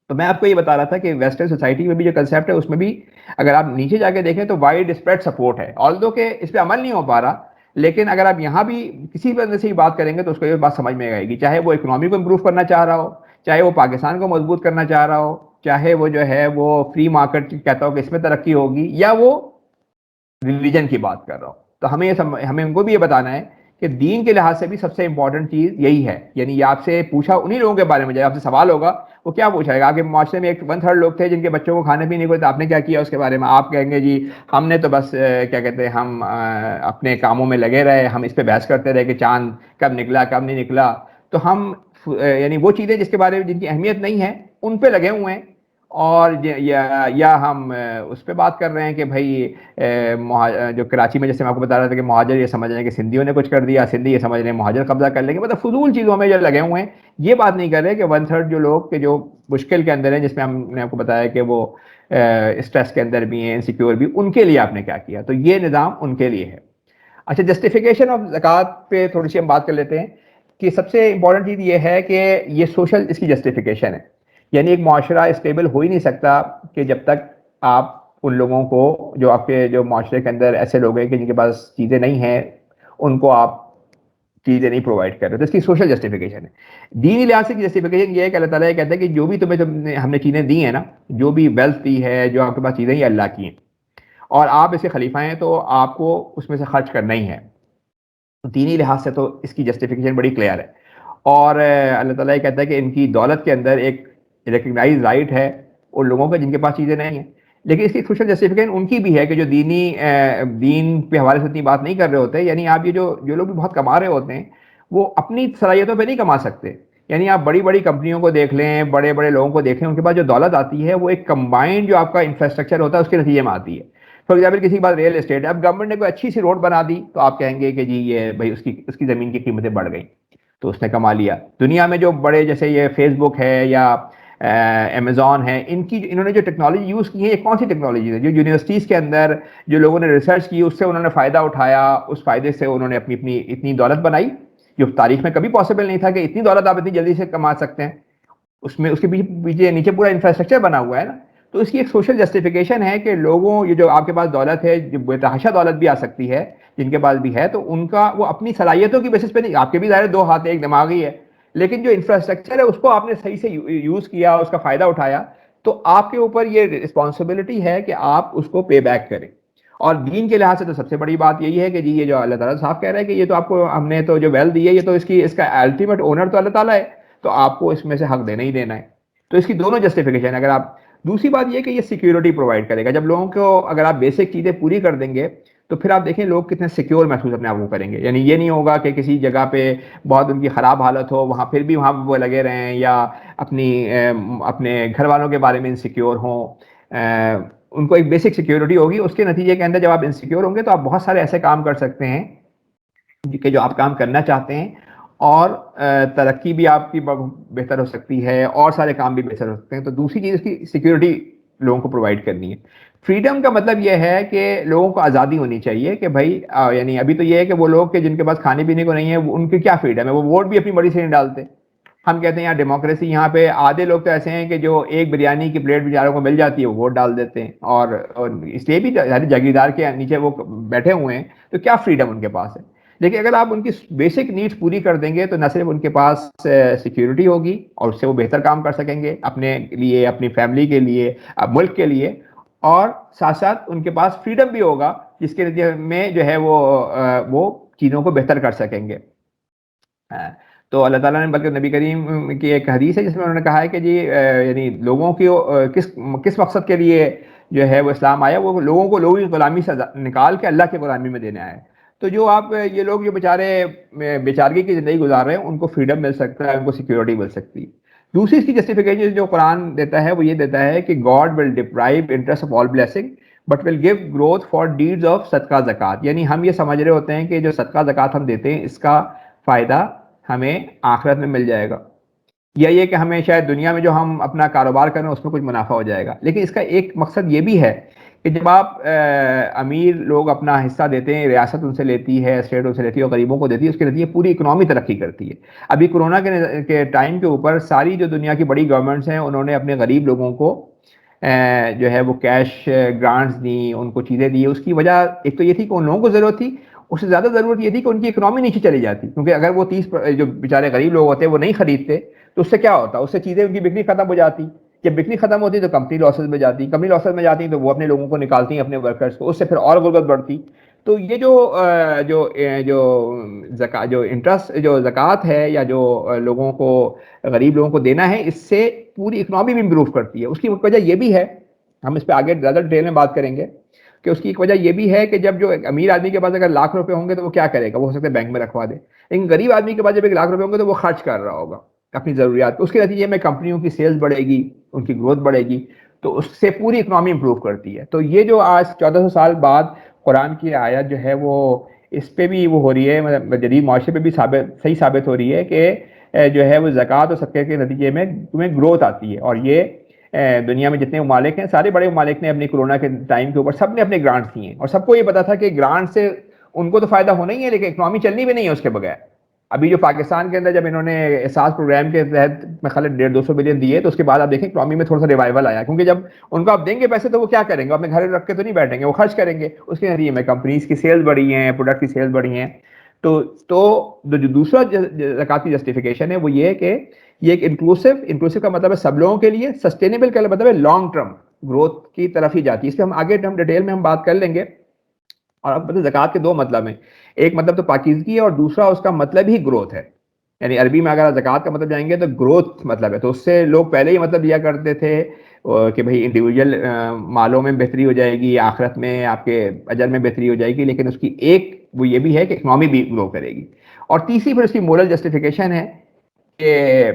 تو میں آپ کو یہ بتا رہا تھا کہ ویسٹرن سوسائٹی میں بھی جو کنسیپٹ ہے اس میں بھی اگر آپ نیچے جا کے دیکھیں تو وائڈ اسپریڈ سپورٹ ہے, آلدو کہ اس پہ عمل نہیں ہو پا رہا. لیکن اگر آپ یہاں بھی کسی بندے سے ہی بات کریں گے تو اس کو یہ بات سمجھ میں آئے گی, چاہے وہ اکنامی کو امپروو کرنا چاہ رہا ہو, چاہے وہ پاکستان کو مضبوط کرنا چاہ رہا ہو, چاہے وہ جو ہے وہ فری مارکیٹ کہتا ہو کہ اس میں ترقی ہوگی, یا وہ ریلیجن کی بات کر رہا ہوں. تو ہمیں ان کو بھی یہ بتانا ہے کہ دین کے لحاظ سے بھی سب سے امپورٹنٹ چیز یہی ہے. یعنی یہ آپ سے پوچھا انہی لوگوں کے بارے میں, جائے آپ سے سوال ہوگا وہ کیا پوچھائے گا. آپ کے معاشرے میں ایک 1/3 لوگ تھے جن کے بچوں کو کھانے پینے کو, تو آپ نے کیا کیا اس کے بارے میں؟ آپ کہیں گے جی ہم نے تو بس کیا کہتے ہیں ہم اپنے کاموں میں لگے رہے, ہم اس پہ بحث کرتے رہے کہ چاند کب نکلا کب نہیں نکلا. تو ہم یعنی وہ چیزیں جس کے بارے میں جن کی اہمیت نہیں ہے ان پہ لگے ہوئے ہیں. اور یا ہم اس پہ بات کر رہے ہیں کہ بھائی جو کراچی میں جیسے میں آپ کو بتا رہا تھا کہ مہاجر یہ سمجھ رہے ہیں کہ سندھیوں نے کچھ کر دیا, سندھی یہ سمجھ رہے ہیں مہاجر قبضہ کر لیں گے. مطلب فضول چیزوں میں جو لگے ہوئے ہیں. یہ بات نہیں کر رہے کہ 1/3 جو لوگ کہ جو مشکل کے اندر ہیں, جس میں ہم نے آپ کو بتایا کہ وہ اسٹریس کے اندر بھی ہیں, انسیکیور بھی, ان کے لیے آپ نے کیا کیا. تو یہ نظام ان کے لیے ہے. اچھا, جسٹیفیکیشن آف زکوٰۃ پہ تھوڑی سی ہم بات کر لیتے ہیں کہ سب سے امپورٹنٹ چیز یہ ہے کہ یہ سوشل اس کی جسٹیفیکیشن ہے. یعنی ایک معاشرہ اسٹیبل ہو ہی نہیں سکتا کہ جب تک آپ ان لوگوں کو جو آپ کے جو معاشرے کے اندر ایسے لوگ ہیں کہ جن کے پاس چیزیں نہیں ہیں ان کو آپ چیزیں نہیں پرووائڈ کر رہے. تو اس کی سوشل جسٹیفیکیشن ہے. دینی لحاظ سے جسٹیفیکیشن یہ ہے کہ اللہ تعالیٰ یہ کہتا ہے کہ جو بھی ہم نے چیزیں دی ہیں نا, جو بھی ویلتھ دی ہے, جو آپ کے پاس چیزیں یہ اللہ کی ہیں اور آپ اس کے خلیفہ ہیں, تو آپ کو اس میں سے خرچ کرنا ہی ہے. دینی لحاظ سے تو اس کی جسٹیفیکیشن بڑی کلیئر ہے. اور اللہ تعالیٰ یہ کہتا ہے کہ ان کی دولت کے اندر ایک ریکگنائز رائٹ ہے ان لوگوں کے جن کے پاس چیزیں نہیں ہیں. لیکن اس کی سوشل جسٹیفیکیشن ان کی بھی ہے کہ جو دین پہ حوالے سے اتنی بات نہیں کر رہے ہوتے. یعنی آپ یہ جو لوگ بھی بہت کما رہے ہوتے ہیں وہ اپنی صلاحیتوں پہ نہیں کما سکتے. یعنی آپ بڑی بڑی کمپنیوں کو دیکھ لیں, بڑے بڑے لوگوں کو دیکھ لیں, ان کے پاس جو دولت آتی ہے وہ ایک کمبائنڈ جو آپ کا انفراسٹرکچر ہوتا ہے اس کے نتیجے میں آتی ہے. فار ایگزامپل کسی کے پاس ریئل اسٹیٹ ہے, اب گورنمنٹ نے کوئی اچھی سی روڈ بنا دی تو آپ کہیں گے کہ جی یہ بھائی اس کی زمین کی قیمتیں بڑھ گئیں. تو اس نے کما لیا. دنیا میں جو بڑے جیسے یہ فیس بک ہے یا امیزون ہے, انہوں نے جو ٹیکنالوجی یوز کی ہے, یہ کون سی ٹیکنالوجی ہے جو یونیورسٹیز کے اندر جو لوگوں نے ریسرچ کی اس سے انہوں نے فائدہ اٹھایا, اس فائدے سے انہوں نے اپنی اتنی دولت بنائی جو تاریخ میں کبھی پاسبل نہیں تھا کہ اتنی دولت آپ اتنی جلدی سے کما سکتے ہیں. اس میں اس کے پیچھے نیچے پورا انفراسٹرکچر بنا ہوا ہے نا. تو اس کی ایک سوشل جسٹیفیکیشن ہے کہ لوگوں, یہ جو آپ کے پاس دولت ہے, جو بے تحاشا دولت بھی آ سکتی ہے جن کے پاس بھی ہے, تو ان کا وہ اپنی صلاحیتوں کی بیسس پہ نہیں, آپ کے بھی ظاہر 2 ہاتھ ایک دماغ ہی ہے, لیکن جو انفراسٹرکچر ہے اس کو آپ نے صحیح سے یوز کیا, اس کا فائدہ اٹھایا, تو آپ کے اوپر یہ رسپانسبلٹی ہے کہ آپ اس کو پے بیک کریں. اور دین کے لحاظ سے تو سب سے بڑی بات یہی ہے کہ جی یہ جو اللہ تعالیٰ صاحب کہہ رہے ہیں کہ یہ تو آپ کو ہم نے تو جو ویلتھ دی ہے, یہ تو اس کا الٹیمیٹ اونر تو اللہ تعالیٰ ہے, تو آپ کو اس میں سے حق دینا ہی دینا ہے. تو اس کی دونوں جسٹیفیکیشن ہے. اگر آپ دوسری بات یہ کہ یہ سیکیورٹی پرووائڈ کرے گا, جب لوگوں کو اگر آپ بیسک چیزیں پوری کر دیں گے تو پھر آپ دیکھیں لوگ کتنے سیکیور محسوس اپنے آپ کو کریں گے. یعنی یہ نہیں ہوگا کہ کسی جگہ پہ بہت ان کی خراب حالت ہو, وہاں پھر بھی وہاں وہ لگے رہیں, یا اپنے گھر والوں کے بارے میں انسیکیور ہوں. ان کو ایک بیسک سیکیورٹی ہوگی. اس کے نتیجے کے اندر جب آپ انسیکیور ہوں گے تو آپ بہت سارے ایسے کام کر سکتے ہیں کہ جو آپ کام کرنا چاہتے ہیں, اور ترقی بھی آپ کی بہتر ہو سکتی ہے, اور سارے کام بھی بہتر ہو سکتے ہیں. تو دوسری چیز اس کی سیکیورٹی لوگوں کو پرووائڈ کرنی ہے. فریڈم کا مطلب یہ ہے کہ لوگوں کو آزادی ہونی چاہیے کہ بھائی, یعنی ابھی تو یہ ہے کہ وہ لوگ کہ جن کے پاس کھانے پینے کو نہیں ہے, ان کی کیا فریڈم ہے, وہ ووٹ بھی اپنی مرضی سے نہیں ڈالتے. ہم کہتے ہیں یہاں ڈیموکریسی, یہاں پہ آدھے لوگ تو ایسے ہیں کہ جو ایک بریانی کی پلیٹ بیچاروں کو مل جاتی ہے وہ ووٹ ڈال دیتے ہیں, اور اس لیے بھی جاگیردار کے نیچے وہ بیٹھے ہوئے ہیں, تو کیا فریڈم ان کے پاس ہے. لیکن اگر آپ ان کی بیسک نیڈس پوری کر دیں گے تو نہ صرف ان کے پاس سیکیورٹی ہوگی, اور اس سے وہ بہتر کام کر سکیں گے اپنے لیے, اپنی فیملی کے لیے, ملک کے لیے, اور ساتھ ساتھ ان کے پاس فریڈم بھی ہوگا جس کے نتیجے میں جو ہے وہ چیزوں کو بہتر کر سکیں گے. تو اللہ تعالیٰ نے بلکہ نبی کریم کی ایک حدیث ہے جس میں انہوں نے کہا ہے کہ جی یعنی لوگوں کی کس مقصد کے لیے جو ہے وہ اسلام آیا, وہ لوگوں کو لوگوں کی غلامی سے نکال کے اللہ کی غلامی میں دینے آئے. تو جو آپ یہ لوگ جو بیچارگی کی زندگی گزار رہے ہیں, ان کو فریڈم مل سکتا ہے, ان کو سیکیورٹی مل سکتی ہے. دوسری اس کی جسٹیفیکیشن جو قرآن دیتا ہے وہ یہ دیتا ہے کہ God will deprive interest of all blessing but will give growth for deeds of صدقہ زکوٰۃ. یعنی ہم یہ سمجھ رہے ہوتے ہیں کہ جو صدقہ زکوٰۃ ہم دیتے ہیں اس کا فائدہ ہمیں آخرت میں مل جائے گا, یا یہ کہ ہمیں شاید دنیا میں جو ہم اپنا کاروبار کریں اس میں کچھ منافع ہو جائے گا. لیکن اس کا ایک مقصد یہ بھی ہے کہ جب آپ امیر لوگ اپنا حصہ دیتے ہیں, ریاست ان سے لیتی ہے, اسٹیٹ ان سے لیتی ہے, اور غریبوں کو دیتی ہے, اس کے نتیجے پوری اکنامی ترقی کرتی ہے. ابھی کورونا کے ٹائم کے اوپر ساری جو دنیا کی بڑی گورنمنٹس ہیں انہوں نے اپنے غریب لوگوں کو جو ہے وہ کیش گرانٹس دیں, ان کو چیزیں دی. اس کی وجہ ایک تو یہ تھی کہ ان لوگوں کو ضرورت تھی, اس سے زیادہ ضرورت یہ تھی کہ ان کی اکنامی نیچے چلی جاتی, کیونکہ اگر وہ 30 جو بیچارے غریب لوگ ہوتے ہیں وہ نہیں خریدتے تو اس سے کیا ہوتا, اس سے چیزیں ان کی بکری ختم ہو جاتی. جب بکری ختم ہوتی تو کمپنی لاسز میں جاتی, کمپنی لاسز میں جاتی تو وہ اپنے لوگوں کو نکالتی ہیں, اپنے ورکرز کو, اس سے پھر اور غربت بڑھتی. تو یہ جو انٹرسٹ جو زکوٰۃ ہے یا جو لوگوں کو غریب لوگوں کو دینا ہے, اس سے پوری اکنامی بھی امپروو کرتی ہے. اس کی وجہ یہ بھی ہے, ہم اس پہ آگے زیادہ ڈیٹیل میں بات کریں گے, کہ اس کی ایک وجہ یہ بھی ہے کہ جب جو ایک امیر آدمی کے پاس اگر لاکھ روپے ہوں گے تو وہ کیا کرے گا, وہ ہو سکتا ہے بینک میں رکھوا دے. لیکن غریب آدمی کے پاس جب 1 لاکھ روپے ہوں گے تو وہ خرچ کر رہا ہوگا اپنی ضروریات. اس کے نتیجے میں کمپنیوں کی سیلز بڑھے گی, ان کی گروتھ بڑھے گی, تو اس سے پوری اکنامی امپروو کرتی ہے. تو یہ جو آج 1400 سال بعد قرآن کی آیت جو ہے وہ اس پہ بھی وہ ہو رہی ہے, مطلب جدید معاشرے پہ بھی صحیح ثابت ہو رہی ہے کہ جو ہے وہ زکوٰۃ اور صدقے کے نتیجے میں تمہیں گروتھ آتی ہے. اور یہ دنیا میں جتنے ممالک ہیں, سارے بڑے ممالک نے اپنی کورونا کے ٹائم کے اوپر سب نے اپنے گرانٹس دیے ہیں, اور سب کو یہ پتا تھا کہ گرانٹ سے ان کو تو فائدہ ہونا ہی ہے لیکن اکنامی چلنی بھی نہیں ہے اس کے بغیر. ابھی جو پاکستان کے اندر جب انہوں نے احساس پروگرام کے تحت میں خالی 150-200 بلین دیے, تو اس کے بعد آپ دیکھیں اکنامی میں تھوڑا سا ریوائول آیا, کیونکہ جب ان کو آپ دیں گے پیسے تو وہ کیا کریں گے, اپنے گھر رکھ کے تو نہیں بیٹھیں گے, وہ خرچ کریں گے. اس کے نتیجے میں کمپنیز کی سیلز بڑھی ہیں, پروڈکٹ کی سیلز بڑھی ہیں. تو جو دوسرا زکوٰۃ کی جسٹیفیکیشن ہے وہ یہ ہے کہ یہ ایک انکلوسیو کا مطلب ہے سب لوگوں کے لیے, سسٹینیبل کا مطلب ہے لانگ ٹرم گروتھ کی طرف ہی جاتی ہے. اس پہ ہم آگے ڈیٹیل میں ہم بات کر لیں گے. اور اب زکوٰۃ کے 2 مطلب ہیں, ایک مطلب تو پاکیزگی ہے, اور دوسرا اس کا مطلب ہی گروتھ ہے. یعنی عربی میں اگر زکوٰۃ کا مطلب جائیں گے تو گروتھ مطلب ہے, تو اس سے لوگ پہلے ہی مطلب لیا کرتے تھے کہ بھئی انڈیویجول مالوں میں بہتری ہو جائے گی, آخرت میں آپ کے اجر میں بہتری ہو جائے گی, لیکن اس کی ایک وہ یہ بھی ہے کہ اکنامی بھی گرو کرے گی. اور تیسری پھر اس کی مورل جسٹیفیکیشن ہے کہ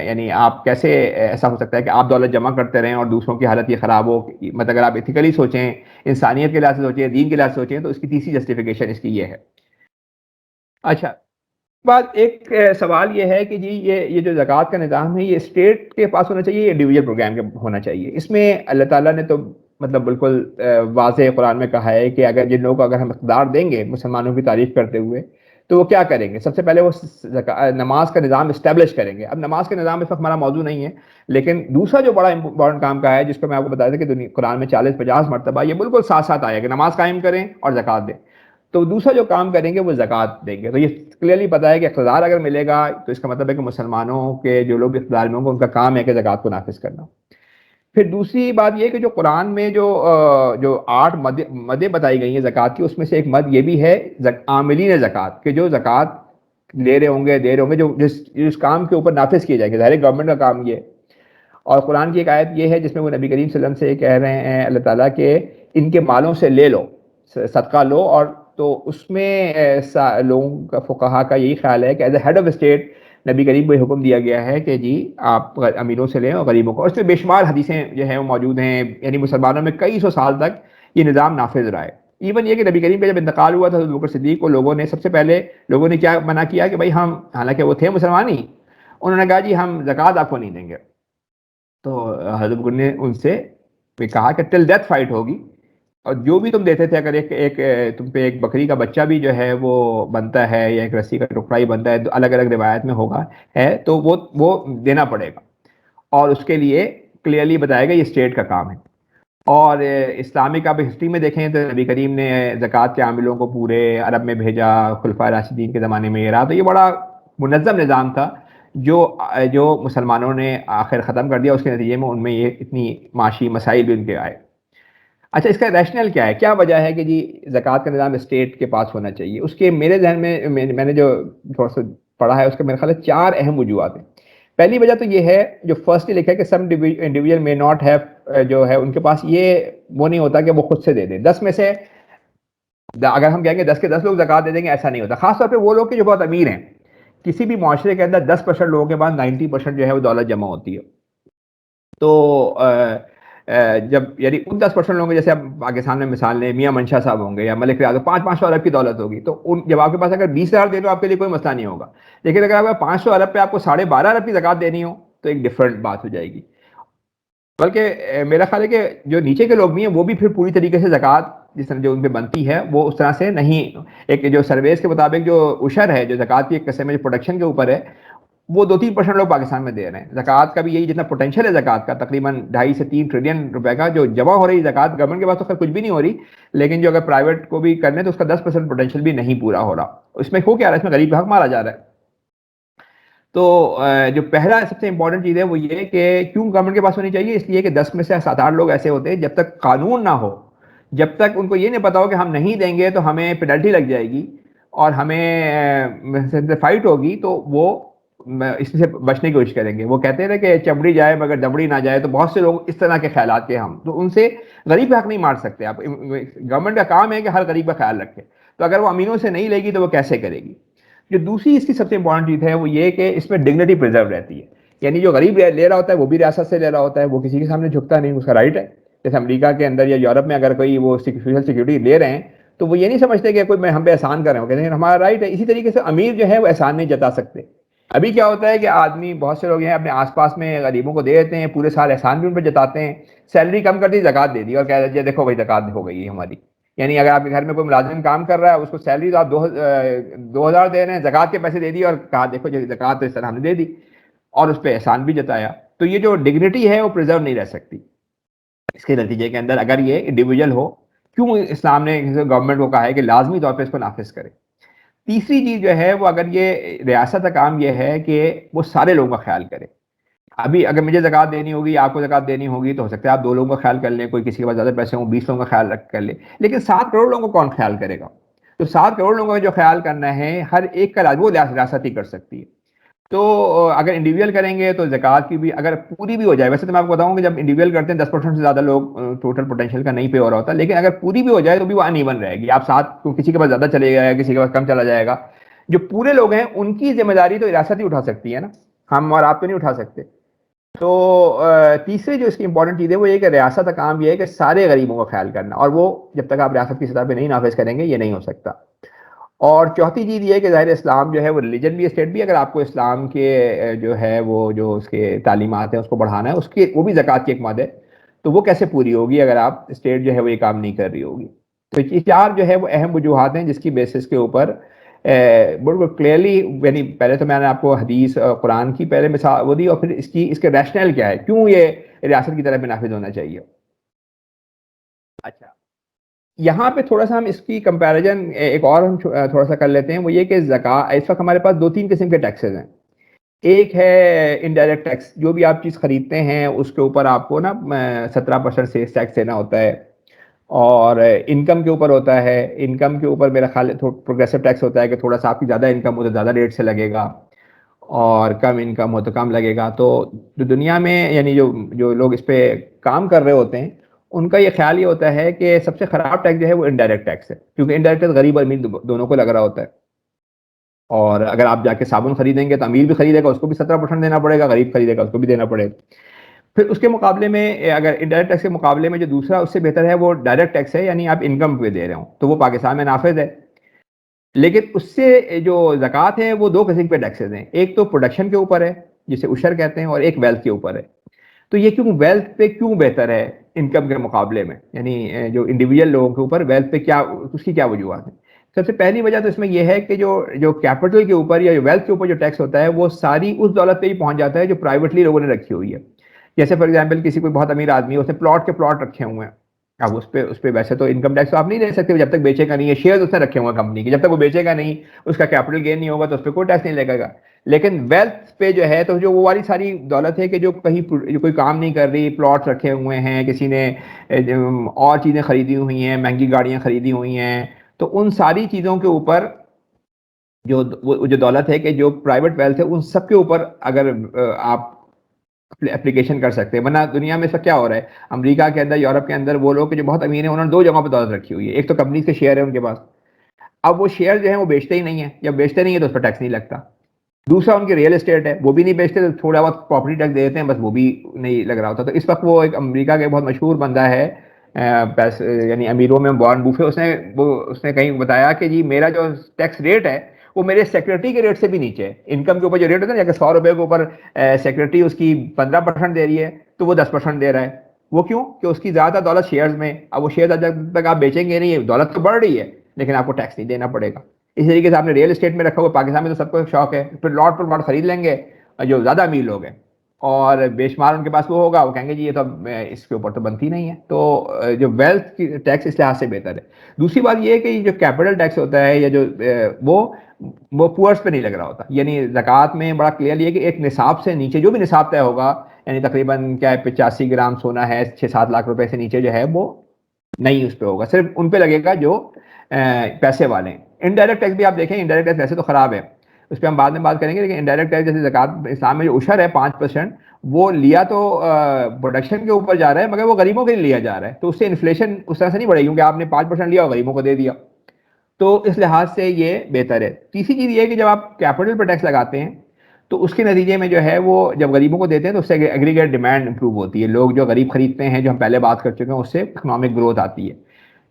یعنی آپ کیسے ایسا ہو سکتا ہے کہ آپ دولت جمع کرتے رہیں اور دوسروں کی حالت یہ خراب ہو. مطلب اگر آپ ایتھیکلی سوچیں, انسانیت کے لحاظ سے سوچیں, دین کے لحاظ سے سوچیں, تو اس کی تیسری جسٹیفیکیشن اس کی یہ ہے. اچھا, بات ایک سوال یہ ہے کہ جی یہ جو زکوٰۃ کا نظام ہے یہ اسٹیٹ کے پاس ہونا چاہیے یا انڈیویجول پروگرام کے ہونا چاہیے؟ اس میں اللہ تعالیٰ نے تو مطلب بالکل واضح قرآن میں کہا ہے کہ اگر جن لوگوں کو اگر ہم اقتدار دیں گے مسلمانوں کی تعریف کرتے ہوئے تو وہ کیا کریں گے؟ سب سے پہلے وہ نماز کا نظام اسٹیبلش کریں گے. اب نماز کا نظام اس وقت ہمارا موضوع نہیں ہے، لیکن دوسرا جو بڑا امپورٹنٹ کام کا ہے جس کو میں آپ کو بتا دوں کہ قرآن میں 40-50 مرتبہ یہ بالکل ساتھ ساتھ آیا کہ نماز قائم کریں اور زکوٰۃ دیں. تو دوسرا جو کام کریں گے وہ زکوٰۃ دیں گے. تو یہ کلیئرلی پتا ہے کہ اقتدار اگر ملے گا تو اس کا مطلب ہے کہ مسلمانوں کے جو لوگ اقتدار میں ہوں گے ان کا کام ہے کہ زکوٰۃ کو نافذ کرنا. پھر دوسری بات یہ کہ جو قرآن میں جو 8 مدیں بتائی گئی ہیں زکوٰۃ کی، اس میں سے ایک مد یہ بھی ہے عاملین زکوٰۃ، کہ جو زکوٰۃ لے رہے ہوں گے دے رہے ہوں گے، جو جس کام کے اوپر نافذ کیے جائیں گے. ظاہر گورنمنٹ کا کام یہ ہے. اور قرآن کی ایک آیت یہ ہے جس میں وہ نبی کریم صلی اللہ علیہ وسلم سے کہہ رہے ہیں اللہ تعالیٰ کہ ان کے مالوں سے لے لو، صدقہ لو. اور تو اس میں لوگوں کا فقہا کا یہی خیال ہے کہ as a head of state نبی کریم کو حکم دیا گیا ہے کہ جی آپ امیروں سے لیں اور غریبوں کو. اور اس میں بے شمار حدیثیں جو ہیں وہ موجود ہیں، یعنی مسلمانوں میں کئی سو سال تک یہ نظام نافذ رہا ہے. ایون یہ کہ نبی کریم کا جب انتقال ہوا تھا حضرت ابوبکر صدیق کو لوگوں نے سب سے پہلے نے کیا منع کیا کہ بھائی ہم، حالانکہ وہ تھے مسلمان ہی، انہوں نے کہا جی ہم زکوٰۃ آپ کو نہیں دیں گے. تو حضرت ابوبکر نے ان سے کہا کہ ٹل ڈیتھ فائٹ ہوگی، اور جو بھی تم دیتے تھے اگر ایک تم پہ ایک بکری کا بچہ بھی جو ہے وہ بنتا ہے یا ایک رسی کا ٹکڑا ہی بنتا ہے، الگ الگ روایت میں ہوگا ہے تو وہ دینا پڑے گا. اور اس کے لیے کلیئرلی بتایا گا یہ اسٹیٹ کا کام ہے. اور اسلامک آپ ہسٹری میں دیکھیں تو نبی کریم نے زکوٰۃ کے عاملوں کو پورے عرب میں بھیجا، خلفائے راشدین کے زمانے میں یہ رہا. تو یہ بڑا منظم نظام تھا جو مسلمانوں نے آخر ختم کر دیا. اس کے نتیجے میں ان میں یہ اتنی معاشی مسائل بھی ان کے آئے. اچھا، اس کا ریشنل کیا ہے؟ کیا وجہ ہے کہ جی زکوٰۃ کا نظام اسٹیٹ کے پاس ہونا چاہیے؟ اس کے میرے ذہن میں نے جو تھوڑا سا پڑھا ہے اس کا میرے خیال ہے 4 اہم وجوہات ہیں. پہلی وجہ تو یہ ہے جو فرسٹ لکھا ہے کہ سم انڈیویجول میں ناٹ ہیو، جو ہے ان کے پاس یہ وہ نہیں ہوتا کہ وہ خود سے دے دیں. 10 میں سے اگر ہم کہیں گے 10 کے 10 لوگ زکوٰۃ دے دیں گے، ایسا نہیں ہوتا. خاص طور پہ وہ لوگ کہ جو بہت امیر ہیں. کسی بھی معاشرے کے اندر 10% لوگوں کے پاس 90% جو ہے وہ دولت جمع ہوتی ہے. تو جب یعنی ان 10% لوگوں کے، جیسے اب پاکستان میں مثال لیں، میاں منشا صاحب ہوں گے یا ملک ریاض، 500 ارب کی دولت ہوگی، تو جب آپ کے پاس اگر 20,000 دے دو آپ کے لیے کوئی مسئلہ نہیں ہوگا. لیکن اگر آپ 500 ارب پہ آپ کو 12.5 ارب کی زکوٰۃ دینی ہو تو ایک ڈفرینٹ بات ہو جائے گی. بلکہ میرا خیال ہے کہ جو نیچے کے لوگ بھی ہیں وہ بھی پھر پوری طریقے سے زکوٰۃ جس طرح جو ان پہ بنتی ہے وہ اس طرح سے نہیں. ایک جو سرویز کے مطابق جو عشر ہے، جو زکوٰۃ کی ایک قسم ہے جو پروڈکشن کے اوپر ہے، وہ 2-3% لوگ پاکستان میں دے رہے ہیں. زکوٰۃ کا بھی یہی جتنا پوٹینشیل ہے زکوٰۃ کا، تقریباً 2.5 سے 3 ٹریلین روپے کا جو جمع ہو رہی ہے زکوٰۃ، گورنمنٹ کے پاس تو خیر کچھ بھی نہیں ہو رہی، لیکن جو اگر پرائیویٹ کو بھی کرنے تو اس کا 10% پوٹینشیل بھی نہیں پورا ہو رہا. اس میں ہو کیا رہا ہے؟ اس میں غریب کا حق مارا جا رہا ہے. تو جو پہلا سب سے امپورٹنٹ چیز ہے وہ یہ کہ کیوں گورنمنٹ کے پاس ہونی چاہیے؟ اس لیے کہ 10 میں سے 7-8 لوگ ایسے ہوتے ہیں جب تک قانون نہ ہو، جب تک ان کو یہ نہیں پتا ہو کہ ہم نہیں دیں گے تو ہمیں پینلٹی لگ جائے گی اور ہمیں فائٹ ہوگی، تو وہ اس سے بچنے کی کوشش کریں گے. وہ کہتے ہیں کہ چمڑی جائے مگر دمڑی نہ جائے. تو بہت سے لوگ اس طرح کے خیالات کے ہم تو ان سے غریب کا حق نہیں مار سکتے آپ. گورنمنٹ کا کام ہے کہ ہر غریب کا خیال رکھے. تو اگر وہ امینوں سے نہیں لے گی تو وہ کیسے کرے گی؟ جو دوسری اس کی سب سے امپورٹنٹ چیز ہے وہ یہ کہ اس میں ڈگنیٹی پریزرو رہتی ہے. یعنی جو غریب لے رہا ہوتا ہے وہ بھی ریاست سے لے رہا ہوتا ہے، وہ کسی کے سامنے جھکتا نہیں، اس کا رائٹ ہے. جیسے امریکہ کے اندر یا یورپ میں اگر کوئی وہ سوشل سیکورٹی لے رہے ہیں تو وہ یہ نہیں سمجھتے کہ کوئی ہم پہ احسان کر رہے ہوں، کہتے ہیں ہمارا رائٹ ہے. اسی طریقے سے امیر جو ہے وہ احسان نہیں جتا سکتے. ابھی کیا ہوتا ہے کہ آدمی، بہت سے لوگ ہیں اپنے آس پاس میں غریبوں کو دے دیتے ہیں، پورے سال احسان بھی ان پہ جتاتے ہیں، سیلری کم کر دی زکوٰۃ دے دی اور کہہ دیتے دیکھو بھائی زکوٰۃ ہو گئی ہے ہماری. یعنی اگر آپ کے گھر میں کوئی ملازم کام کر رہا ہے، اس کو سیلری تو آپ 2,000 دے رہے ہیں، زکوٰۃ کے پیسے دے دی اور کہا دیکھو جو زکوٰۃ تو اس طرح ہم نے دے دی، اور اس پہ احسان بھی جتایا. تو یہ جو ڈگنیٹی ہے وہ پریزرو نہیں رہ سکتی. اس کے نتیجے کے اندر اگر یہ انڈیویجول ہو، کیوں اسلام نے گورنمنٹ کو کہا ہے کہ لازمی طور پہ اس کو نافذ کرے. تیسری چیز جو ہے وہ اگر یہ ریاست کا کام یہ ہے کہ وہ سارے لوگوں کا خیال کرے. ابھی اگر مجھے زکوٰۃ دینی ہوگی، آپ کو زکوٰۃ دینی ہوگی، تو ہو سکتا ہے آپ 2 لوگوں کا خیال کر لیں، کوئی کسی کے پاس زیادہ پیسے ہوں 20 لوگوں کا خیال کر لیں. لیکن 7 کروڑ لوگوں کو کون خیال کرے گا؟ تو 7 کروڑ لوگوں کا جو خیال کرنا ہے ہر ایک کا وہ ریاست ہی کر سکتی ہے. تو اگر انڈیویجول کریں گے تو زکوٰۃ کی بھی اگر پوری بھی ہو جائے، ویسے تو میں آپ کو بتاؤں کہ جب انڈیویجول کرتے ہیں 10% سے زیادہ لوگ ٹوٹل پوٹینشیل کا نہیں پے ہو رہا ہوتا، لیکن اگر پوری بھی ہو جائے تو بھی وہ ان ایون رہے گی. آپ 7 کسی کے پاس زیادہ چلے گا، کسی کے پاس کم چلا جائے گا. جو پورے لوگ ہیں ان کی ذمہ داری تو ریاست ہی اٹھا سکتی ہے نا، ہم اور آپ تو نہیں اٹھا سکتے. تو تیسری جو اس کی امپورٹنٹ چیز ہے وہ یہ کہ ریاست کا کام یہ ہے کہ سارے غریبوں کا خیال کرنا، اور وہ جب تک آپ ریاست کی سطح پہ نہیں نافذ کریں گے یہ نہیں ہو سکتا. اور چوتھی چیز یہ ہے کہ ظاہر اسلام جو ہے وہ ریلیجن بھی اسٹیٹ بھی، اگر آپ کو اسلام کے جو ہے وہ جو اس کے تعلیمات ہیں اس کو بڑھانا ہے، اس کے وہ بھی زکوٰۃ کی ایک مد ہے، تو وہ کیسے پوری ہوگی اگر آپ اسٹیٹ جو ہے وہ یہ کام نہیں کر رہی ہوگی؟ تو یہ چار جو ہے وہ اہم وجوہات ہیں جس کی بیسس کے اوپر بالکل کلیئرلی، یعنی پہلے تو میں نے آپ کو حدیث قرآن کی پہلے مثال وہ دی، اور پھر اس کے ریشنل کیا ہے، کیوں یہ ریاست کی طرف میں نافذ ہونا چاہیے۔ اچھا، یہاں پہ تھوڑا سا ہم اس کی کمپیریزن ایک اور ہم تھوڑا سا کر لیتے ہیں، وہ یہ کہ زکوٰۃ اس وقت ہمارے پاس دو تین قسم کے ٹیکسز ہیں۔ ایک ہے انڈائریکٹ ٹیکس، جو بھی آپ چیز خریدتے ہیں اس کے اوپر آپ کو نا 17% سیلس ٹیکس دینا ہوتا ہے، اور انکم کے اوپر ہوتا ہے، انکم کے اوپر میرا خیال ہے پروگریسو ٹیکس ہوتا ہے کہ تھوڑا سا آپ کی زیادہ انکم ہو تو زیادہ ریٹ سے لگے گا، اور کم انکم ہو تو کم لگے گا۔ تو جو دنیا میں یعنی جو لوگ اس پہ کام کر رہے ہوتے ہیں ان کا یہ خیال یہ ہوتا ہے کہ سب سے خراب ٹیکس جو ہے وہ انڈائریکٹ ٹیکس ہے، کیونکہ انڈائریکٹ ٹیکس غریب اور امیر دونوں کو لگ رہا ہوتا ہے، اور اگر آپ جا کے صابن خریدیں گے تو امیر بھی خریدے گا اس کو بھی 17% دینا پڑے گا، غریب خریدے گا اس کو بھی دینا پڑے گا۔ پھر اس کے مقابلے میں اگر انڈائریکٹ ٹیکس کے مقابلے میں جو دوسرا اس سے بہتر ہے وہ ڈائریکٹ ٹیکس ہے، یعنی آپ انکم پہ دے رہے ہوں، تو وہ پاکستان میں نافذ ہے۔ لیکن اس سے جو زکوٰۃ ہے وہ دو قسم کے ٹیکسز ہیں، ایک تو پروڈکشن کے اوپر ہے جسے عشر کہتے ہیں، اور ایک ویلتھ کے اوپر ہے۔ تو یہ کیوں ویلتھ پہ کیوں بہتر ہے انکم کے مقابلے میں، یعنی جو انڈیویجول لوگوں کے اوپر ویلتھ پہ کیا اس کی کیا وجوہات ہیں؟ سب سے پہلی وجہ تو اس میں یہ ہے کہ جو کیپٹل کے اوپر یا ویلتھ کے اوپر جو ٹیکس ہوتا ہے وہ ساری اس دولت پہ ہی پہنچ جاتا ہے جو پرائیویٹلی لوگوں نے رکھی ہوئی ہے۔ جیسے فار ایگزامپل کسی کوئی بہت امیر آدمی ہے، اس نے پلاٹ کے پلاٹ رکھے ہوئے ہیں، اب اس پہ ویسے تو انکم ٹیکس تو آپ نہیں دے سکتے جب تک بیچے گا نہیں، ہے شیئر اس نے رکھے ہوئے ہیں کمپنی کے، جب تک وہ بیچے گا نہیں اس کا کیپٹل گین نہیں ہوگا تو اس پہ کوئی ٹیکس نہیں لگے گا۔ لیکن ویلتھ پہ جو ہے تو جو وہ والی ساری دولت ہے کہ جو کہیں جو کوئی کام نہیں کر رہی، پلاٹ رکھے ہوئے ہیں، کسی نے اور چیزیں خریدی ہوئی ہیں، مہنگی گاڑیاں خریدی ہوئی ہیں، تو ان ساری چیزوں کے اوپر جو دولت ہے کہ جو پرائیویٹ ویلتھ ہے ان سب کے اوپر اگر آپ اپلیکیشن کر سکتے ہیں۔ ورنہ دنیا میں اس وقت کیا ہو رہا ہے، امریکہ کے اندر، یورپ کے اندر وہ لوگ جو بہت امیر ہیں انہوں نے دو جگہوں پہ دولت رکھی ہوئی ہے، ایک تو کمپنیز کے شیئر ہے ان کے پاس، اب وہ شیئر جو ہیں وہ بیچتے ہی نہیں ہیں، جب بیچتے نہیں ہیں تو اس پر ٹیکس نہیں لگتا۔ دوسرا ان کی ریئل اسٹیٹ ہے، وہ بھی نہیں بیچتے تو تھوڑا بہت پراپرٹی ٹیکس دے دیتے ہیں، بس وہ بھی نہیں لگ رہا ہوتا۔ تو اس وقت وہ ایک امریکہ کے بہت مشہور بندہ ہے یعنی امیروں میں وارن بوفے، اس نے کہیں بتایا کہ جی میرا جو ٹیکس ریٹ ہے وہ میرے سیکورٹی کے ریٹ سے بھی نیچے ہے۔ انکم کے اوپر جو ریٹ ہوتا ہے نا، اگر 100 روپے کے اوپر سیکورٹی اس کی 15% دے رہی ہے تو وہ 10% دے رہا ہے۔ وہ کیوں کہ اس کی زیادہ دولت شیئرز میں، اب وہ شیئر جب تک آپ بیچیں گے نہیں، دولت تو بڑھ رہی ہے لیکن آپ کو ٹیکس نہیں دینا پڑے گا۔ اسی طریقے سے آپ نے ریئل اسٹیٹ میں رکھا ہوا، پاکستان میں تو سب کو شوق ہے، پھر لاٹ پر لاٹ خرید لیں گے جو زیادہ امیر لوگ ہیں، اور بے شمار ان کے پاس وہ ہوگا، وہ کہیں گے جی یہ تو اس کے اوپر تو بنتی نہیں ہے۔ تو جو ویلتھ کی ٹیکس اس لحاظ سے بہتر ہے۔ دوسری بات یہ ہے کہ جو کیپٹل ٹیکس ہوتا ہے یا جو وہ پورس پہ نہیں لگ رہا ہوتا، یعنی زکوٰۃ میں بڑا کلیئرلی ہے کہ ایک نصاب سے نیچے جو بھی نصاب طے ہوگا، یعنی تقریباً کیا ہے 85 گرام سونا ہے 6-7 لاکھ روپے سے نیچے جو ہے وہ نہیں اس پہ ہوگا، صرف ان پہ لگے گا جو پیسے والے ہیں۔ انڈائریکٹ ٹیکس بھی آپ دیکھیں، انڈائریکٹ ٹیکس ویسے تو خراب ہے، اس پہ ہم بعد میں بات کریں گے، لیکن انڈائریکٹ ٹیکس جیسے زکوٰۃ اسلام میں جو عشر ہے 5%، وہ لیا تو پروڈکشن کے اوپر جا رہا ہے مگر وہ غریبوں کے لیے لیا جا رہا ہے، تو اس سے انفلیشن اس طرح سے نہیں بڑھے گی کیونکہ آپ نے 5% لیا اور غریبوں کو دے دیا، تو اس لحاظ سے یہ بہتر ہے۔ تیسری چیز یہ ہے کہ جب آپ کیپٹل پر ٹیکس لگاتے ہیں تو اس کے نتیجے میں جو ہے وہ جب غریبوں کو دیتے ہیں تو اس سے ایگریگیٹ ڈیمانڈ امپروو ہوتی ہے، لوگ جو غریب خریدتے ہیں جو ہم پہلے بات کر چکے ہیں، اس سے اکنامک گروتھ آتی ہے۔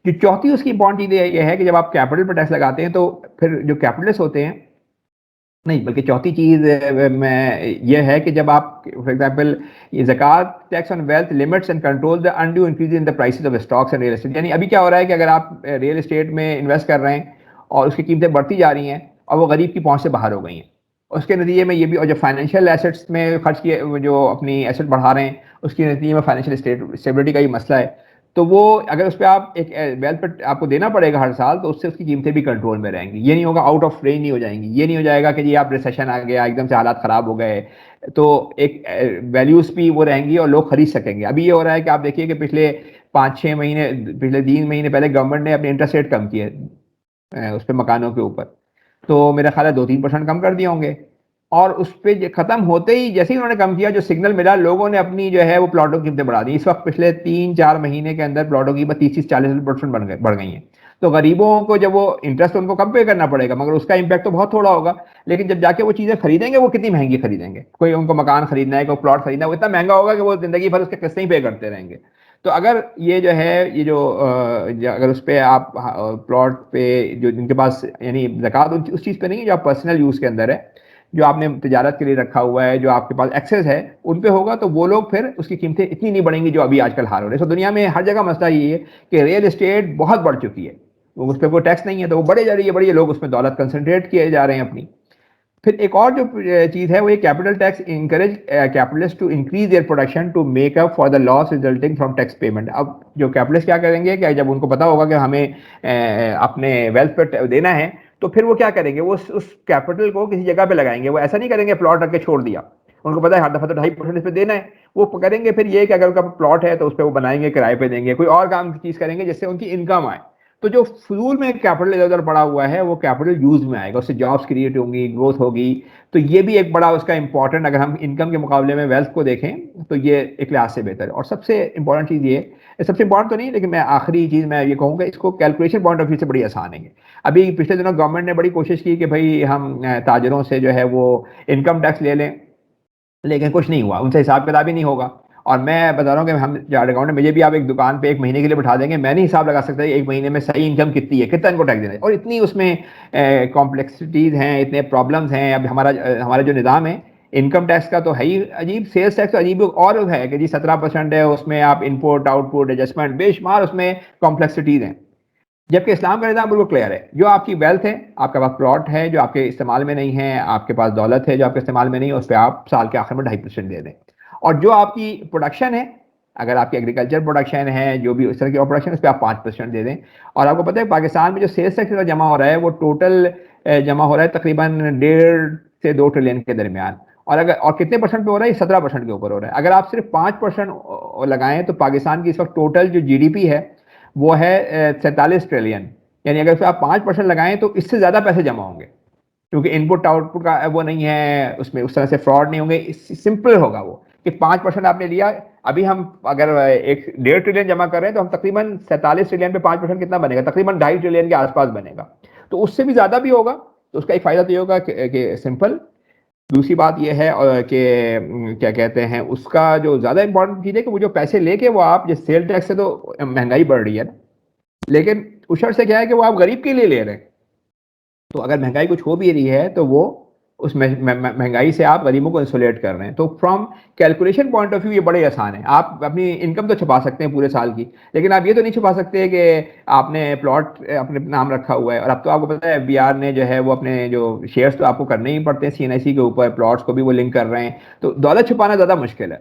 جو چوتھی اس کی امپورٹنٹ چیز یہ ہے کہ جب آپ کیپٹل پر ٹیکس لگاتے ہیں تو پھر جو کیپٹلسٹ ہوتے ہیں، نہیں بلکہ چوتھی چیز میں یہ ہے کہ جب آپ فار ایگزامپل یہ زکوٰۃ tax on wealth limits and control the undue increase in the prices of stocks and real estate, یعنی ابھی کیا ہو رہا ہے کہ اگر آپ ریئل اسٹیٹ میں انویسٹ کر رہے ہیں اور اس کی قیمتیں بڑھتی جا رہی ہیں اور وہ غریب کی پہنچ سے باہر ہو گئی ہیں، اس کے نتیجے میں یہ بھی، اور جو فائنینشیل ایسٹس میں خرچ کیے جو اپنی ایسٹ بڑھا رہے ہیں اس کے نتیجے میں فائنینشیل اسٹیبلٹی کا یہ مسئلہ ہے، تو وہ اگر اس پہ آپ ایک ویلتھ پہ آپ کو دینا پڑے گا ہر سال تو اس سے اس کی قیمتیں بھی کنٹرول میں رہیں گی، یہ نہیں ہوگا آؤٹ آف رینج نہیں ہو جائیں گی، یہ نہیں ہو جائے گا کہ جی آپ ریسیشن آ گیا ایک دم سے حالات خراب ہو گئے، تو ایک ویلیوز بھی وہ رہیں گی اور لوگ خرید سکیں گے۔ ابھی یہ ہو رہا ہے کہ آپ دیکھیے کہ پچھلے 5-6 مہینے، پچھلے 3 مہینے پہلے گورنمنٹ نے اپنے انٹرسٹ ریٹ کم کیے اس پہ مکانوں کے اوپر، تو میرا خیال ہے 2-3% کم کر دیے ہوں گے، اور اس پہ ختم ہوتے ہی جیسے ہی انہوں نے کم کیا جو سگنل ملا لوگوں نے اپنی جو ہے وہ پلاٹوں کی قیمتیں بڑھا دی۔ اس وقت پچھلے 3-4 مہینے کے اندر پلاٹوں کی قیمت 30-40% بڑھ گئی ہیں، تو غریبوں کو جب وہ انٹرسٹ ان کو کم پے کرنا پڑے گا مگر اس کا امپیکٹ تو بہت تھوڑا ہوگا، لیکن جب جا کے وہ چیزیں خریدیں گے وہ کتنی مہنگی خریدیں گے، کوئی ان کو مکان خریدنا ہے، کوئی پلاٹ خریدنا ہے، وہ اتنا مہنگا ہوگا کہ وہ زندگی بھر اس کے قسطیں ہی پے کرتے رہیں گے۔ تو اگر یہ جو ہے یہ جو اگر اس پہ آپ پلاٹ پہ جو جن کے پاس یعنی زکوٰۃ اس چیز پہ نہیں ہے جو آپ پرسنل یوز کے اندر ہے، جو آپ نے تجارت کے لیے رکھا ہوا ہے، جو آپ کے پاس ایکسیس ہے، ان پہ ہوگا تو وہ لوگ پھر اس کی قیمتیں اتنی نہیں بڑھیں گی جو ابھی آج کل حال ہو رہے ہیں. دنیا میں ہر جگہ مسئلہ یہ ہے کہ ریئل اسٹیٹ بہت بڑھ چکی ہے، اس پہ کوئی ٹیکس نہیں ہے تو وہ بڑے جا رہی ہے، بڑی لوگ اس میں دولت کنسنٹریٹ کیے جا رہے ہیں اپنی. پھر ایک اور جو چیز ہے وہ یہ capital tax encourage capitalist to increase their production to make up for the loss resulting from tax payment. اب جو کیپٹلسٹ کیا کریں گے کہ جب ان کو پتا ہوگا کہ ہمیں اپنے ویلتھ پہ دینا ہے تو پھر وہ کیا کریں گے، وہ اس کیپٹل کو کسی جگہ پہ لگائیں گے. وہ ایسا نہیں کریں گے پلاٹ رکھ کے چھوڑ دیا، ان کو پتا ہے ہر دفعہ تو 2.5% اس پہ دینا ہے. وہ کریں گے پھر یہ کہ اگر ان کا پلاٹ ہے تو اس پہ وہ بنائیں گے، کرائے پہ دیں گے، کوئی اور کام چیز کریں گے جس سے ان کی انکم آئے. تو جو فضول میں کیپٹل ادھر ادھر پڑا ہوا ہے وہ کیپٹل یوز میں آئے گا، اس سے جابس کریٹ ہوں گی، گروتھ ہوگی. تو یہ بھی ایک بڑا اس کا امپورٹنٹ، اگر ہم انکم کے مقابلے میں ویلتھ کو دیکھیں تو یہ ایک لحاظ سے بہتر ہے. اور سب سے امپورٹنٹ چیز یہ، سب سے امپورٹنٹ تو نہیں لیکن میں آخری چیز میں یہ کہوں گا، اس کو کیلکولیشن پوائنٹ آف ویو سے بڑی آسان ہے. ابھی پچھلے دنوں گورنمنٹ نے بڑی کوشش کی کہ بھائی ہم تاجروں سے جو ہے وہ انکم ٹیکس لے لیں، لیکن کچھ نہیں ہوا، ان سے حساب کتاب ہی نہیں ہوگا. اور میں بتا رہا ہوں کہ ہم چارٹرڈ اکاؤنٹنٹ، مجھے بھی آپ ایک دکان پہ ایک مہینے کے لیے بٹھا دیں گے، میں نہیں حساب لگا سکتا ایک مہینے میں صحیح انکم کتنی ہے، کتنا ان کو ٹیکس دینا ہے. اور اتنی اس میں کمپلیکسٹیز ہیں، اتنے پرابلمس ہیں. اب ہمارا جو نظام ہے انکم ٹیکس کا تو ہے ہی عجیب، سیلس ٹیکس عجیب اور ہے کہ جی 17% ہے، اس میں آپ انپوٹ آؤٹ پٹ ایڈجسٹمنٹ بے شمار اس میں کمپلیکسٹیز ہیں. جبکہ اسلام کا نظام بالکل کلیئر ہے، جو آپ کی ویلتھ ہے، آپ کے پاس پلاٹ ہے جو آپ کے استعمال میں نہیں ہے، آپ کے پاس دولت ہے جو آپ کے استعمال میں نہیں ہے، اس پہ آپ سال کے آخر میں 2.5% دے دیں. اور جو آپ کی پروڈکشن ہے، اگر آپ کی ایگریکلچر پروڈکشن ہے، جو بھی اس طرح کی پروڈکشن، اس پہ آپ 5% دے دیں. اور آپ کو پتہ ہے پاکستان میں جو سیلس ٹیکس جمع ہو رہا ہے وہ ٹوٹل جمع ہو رہا ہے تقریباً 1.5 سے 2 ٹریلین کے درمیان. اور کتنے پرسنٹ پہ ہو رہا ہے؟ 17% کے اوپر ہو رہا ہے. اگر آپ صرف 5% لگائیں تو پاکستان کی اس وقت ٹوٹل جو جی ڈی پی ہے وہ ہے 47 ٹریلین. یعنی اگر اس پہ آپ 5% لگائیں تو اس سے زیادہ پیسے جمع ہوں گے، کیونکہ ان پٹ آؤٹ پٹ کا وہ نہیں ہے، اس میں اس طرح سے فراڈ نہیں ہوں گے. سمپل ہوگا وہ کہ 5% آپ نے لیا. ابھی ہم اگر 1.5 ٹریلین جمع کر رہے ہیں تو ہم تقریباً 47 ٹریلین پہ 5% کتنا بنے گا؟ تقریباً 2.5 ٹریلین کے آس پاس بنے گا. تو اس سے بھی زیادہ بھی ہوگا. تو اس کا ایک فائدہ تو یہ ہوگا کہ سمپل. دوسری بات یہ ہے کہ کیا کہتے ہیں، اس کا جو زیادہ امپورٹنٹ چیز ہے کہ وہ جو پیسے لے کے وہ آپ جس سیل ٹیکس سے تو مہنگائی بڑھ رہی ہے نا، لیکن اس شرط سے کیا ہے کہ وہ آپ غریب کے لیے لے رہے ہیں. تو اگر مہنگائی کچھ ہو بھی رہی ہے تو وہ اس مہنگائی سے آپ غریبوں کو انسولیٹ کر رہے ہیں. تو from calculation point of view یہ بڑے آسان ہے. آپ اپنی انکم تو چھپا سکتے ہیں پورے سال کی، لیکن آپ یہ تو نہیں چھپا سکتے کہ آپ نے پلاٹ اپنے نام رکھا ہوا ہے. اور اب تو آپ کو پتا ہے ایف بی آر نے جو ہے وہ اپنے جو شیئرس تو آپ کو کرنے ہی پڑتے ہیں سی این آئی سی کے اوپر، پلاٹس کو بھی وہ لنک کر رہے ہیں. تو دولت چھپانا زیادہ مشکل ہے.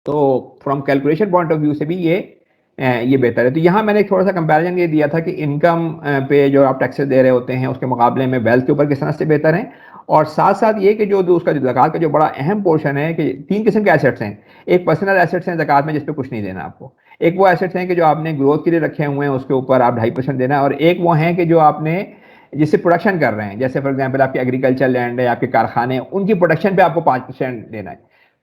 تو from calculation point of view سے بھی یہ بہتر ہے. تو یہاں میں نے تھوڑا سا کمپیریزن یہ دیا تھا کہ انکم پہ جو آپ ٹیکسز دے رہے ہوتے ہیں اس کے مقابلے میں ویلتھ کے اوپر کس طرح سے بہتر ہیں. اور ساتھ ساتھ یہ کہ جو اس کا جو زکوٰۃ کا جو بڑا اہم پورشن ہے کہ 3 قسم کے ایسیٹس ہیں. ایک پرسنل ایسیٹس ہیں زکوٰۃ میں جس پہ کچھ نہیں دینا آپ کو. ایک وہ ایسیٹس ہیں کہ جو آپ نے گروتھ کے لیے رکھے ہوئے ہیں، اس کے اوپر آپ 2.5% دینا. اور ایک وہ ہیں کہ جو آپ نے جس سے پروڈکشن کر رہے ہیں، جیسے فار ایگزامپل آپ کی ایگریکلچر لینڈ ہے، آپ کے کارخانے، ان کی پروڈکشن پہ آپ کو 5% دینا ہے.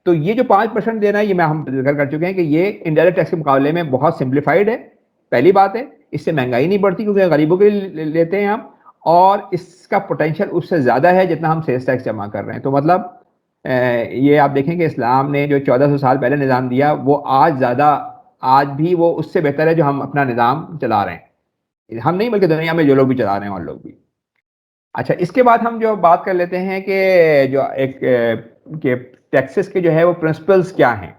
تو یہ جو 5% دینا ہے، یہ ہم ذکر کر چکے ہیں کہ یہ انڈائریکٹ ٹیکس کے مقابلے میں بہت سمپلیفائڈ ہے. پہلی بات ہے اس سے مہنگائی نہیں بڑھتی کیونکہ غریبوں کے لیے لیتے ہیں ہم، اور اس کا پوٹینشیل اس سے زیادہ ہے جتنا ہم سیلس ٹیکس جمع کر رہے ہیں. تو مطلب یہ آپ دیکھیں کہ اسلام نے جو 1400 سال پہلے نظام دیا وہ آج بھی وہ اس سے بہتر ہے جو ہم اپنا نظام چلا رہے ہیں. ہم نہیں بلکہ دنیا میں جو لوگ بھی چلا رہے ہیں اور لوگ بھی. اچھا، اس کے بعد ہم جو بات کر لیتے ہیں کہ جو ایک کہ ٹیکسز کے جو ہے وہ پرنسپلز کیا ہیں،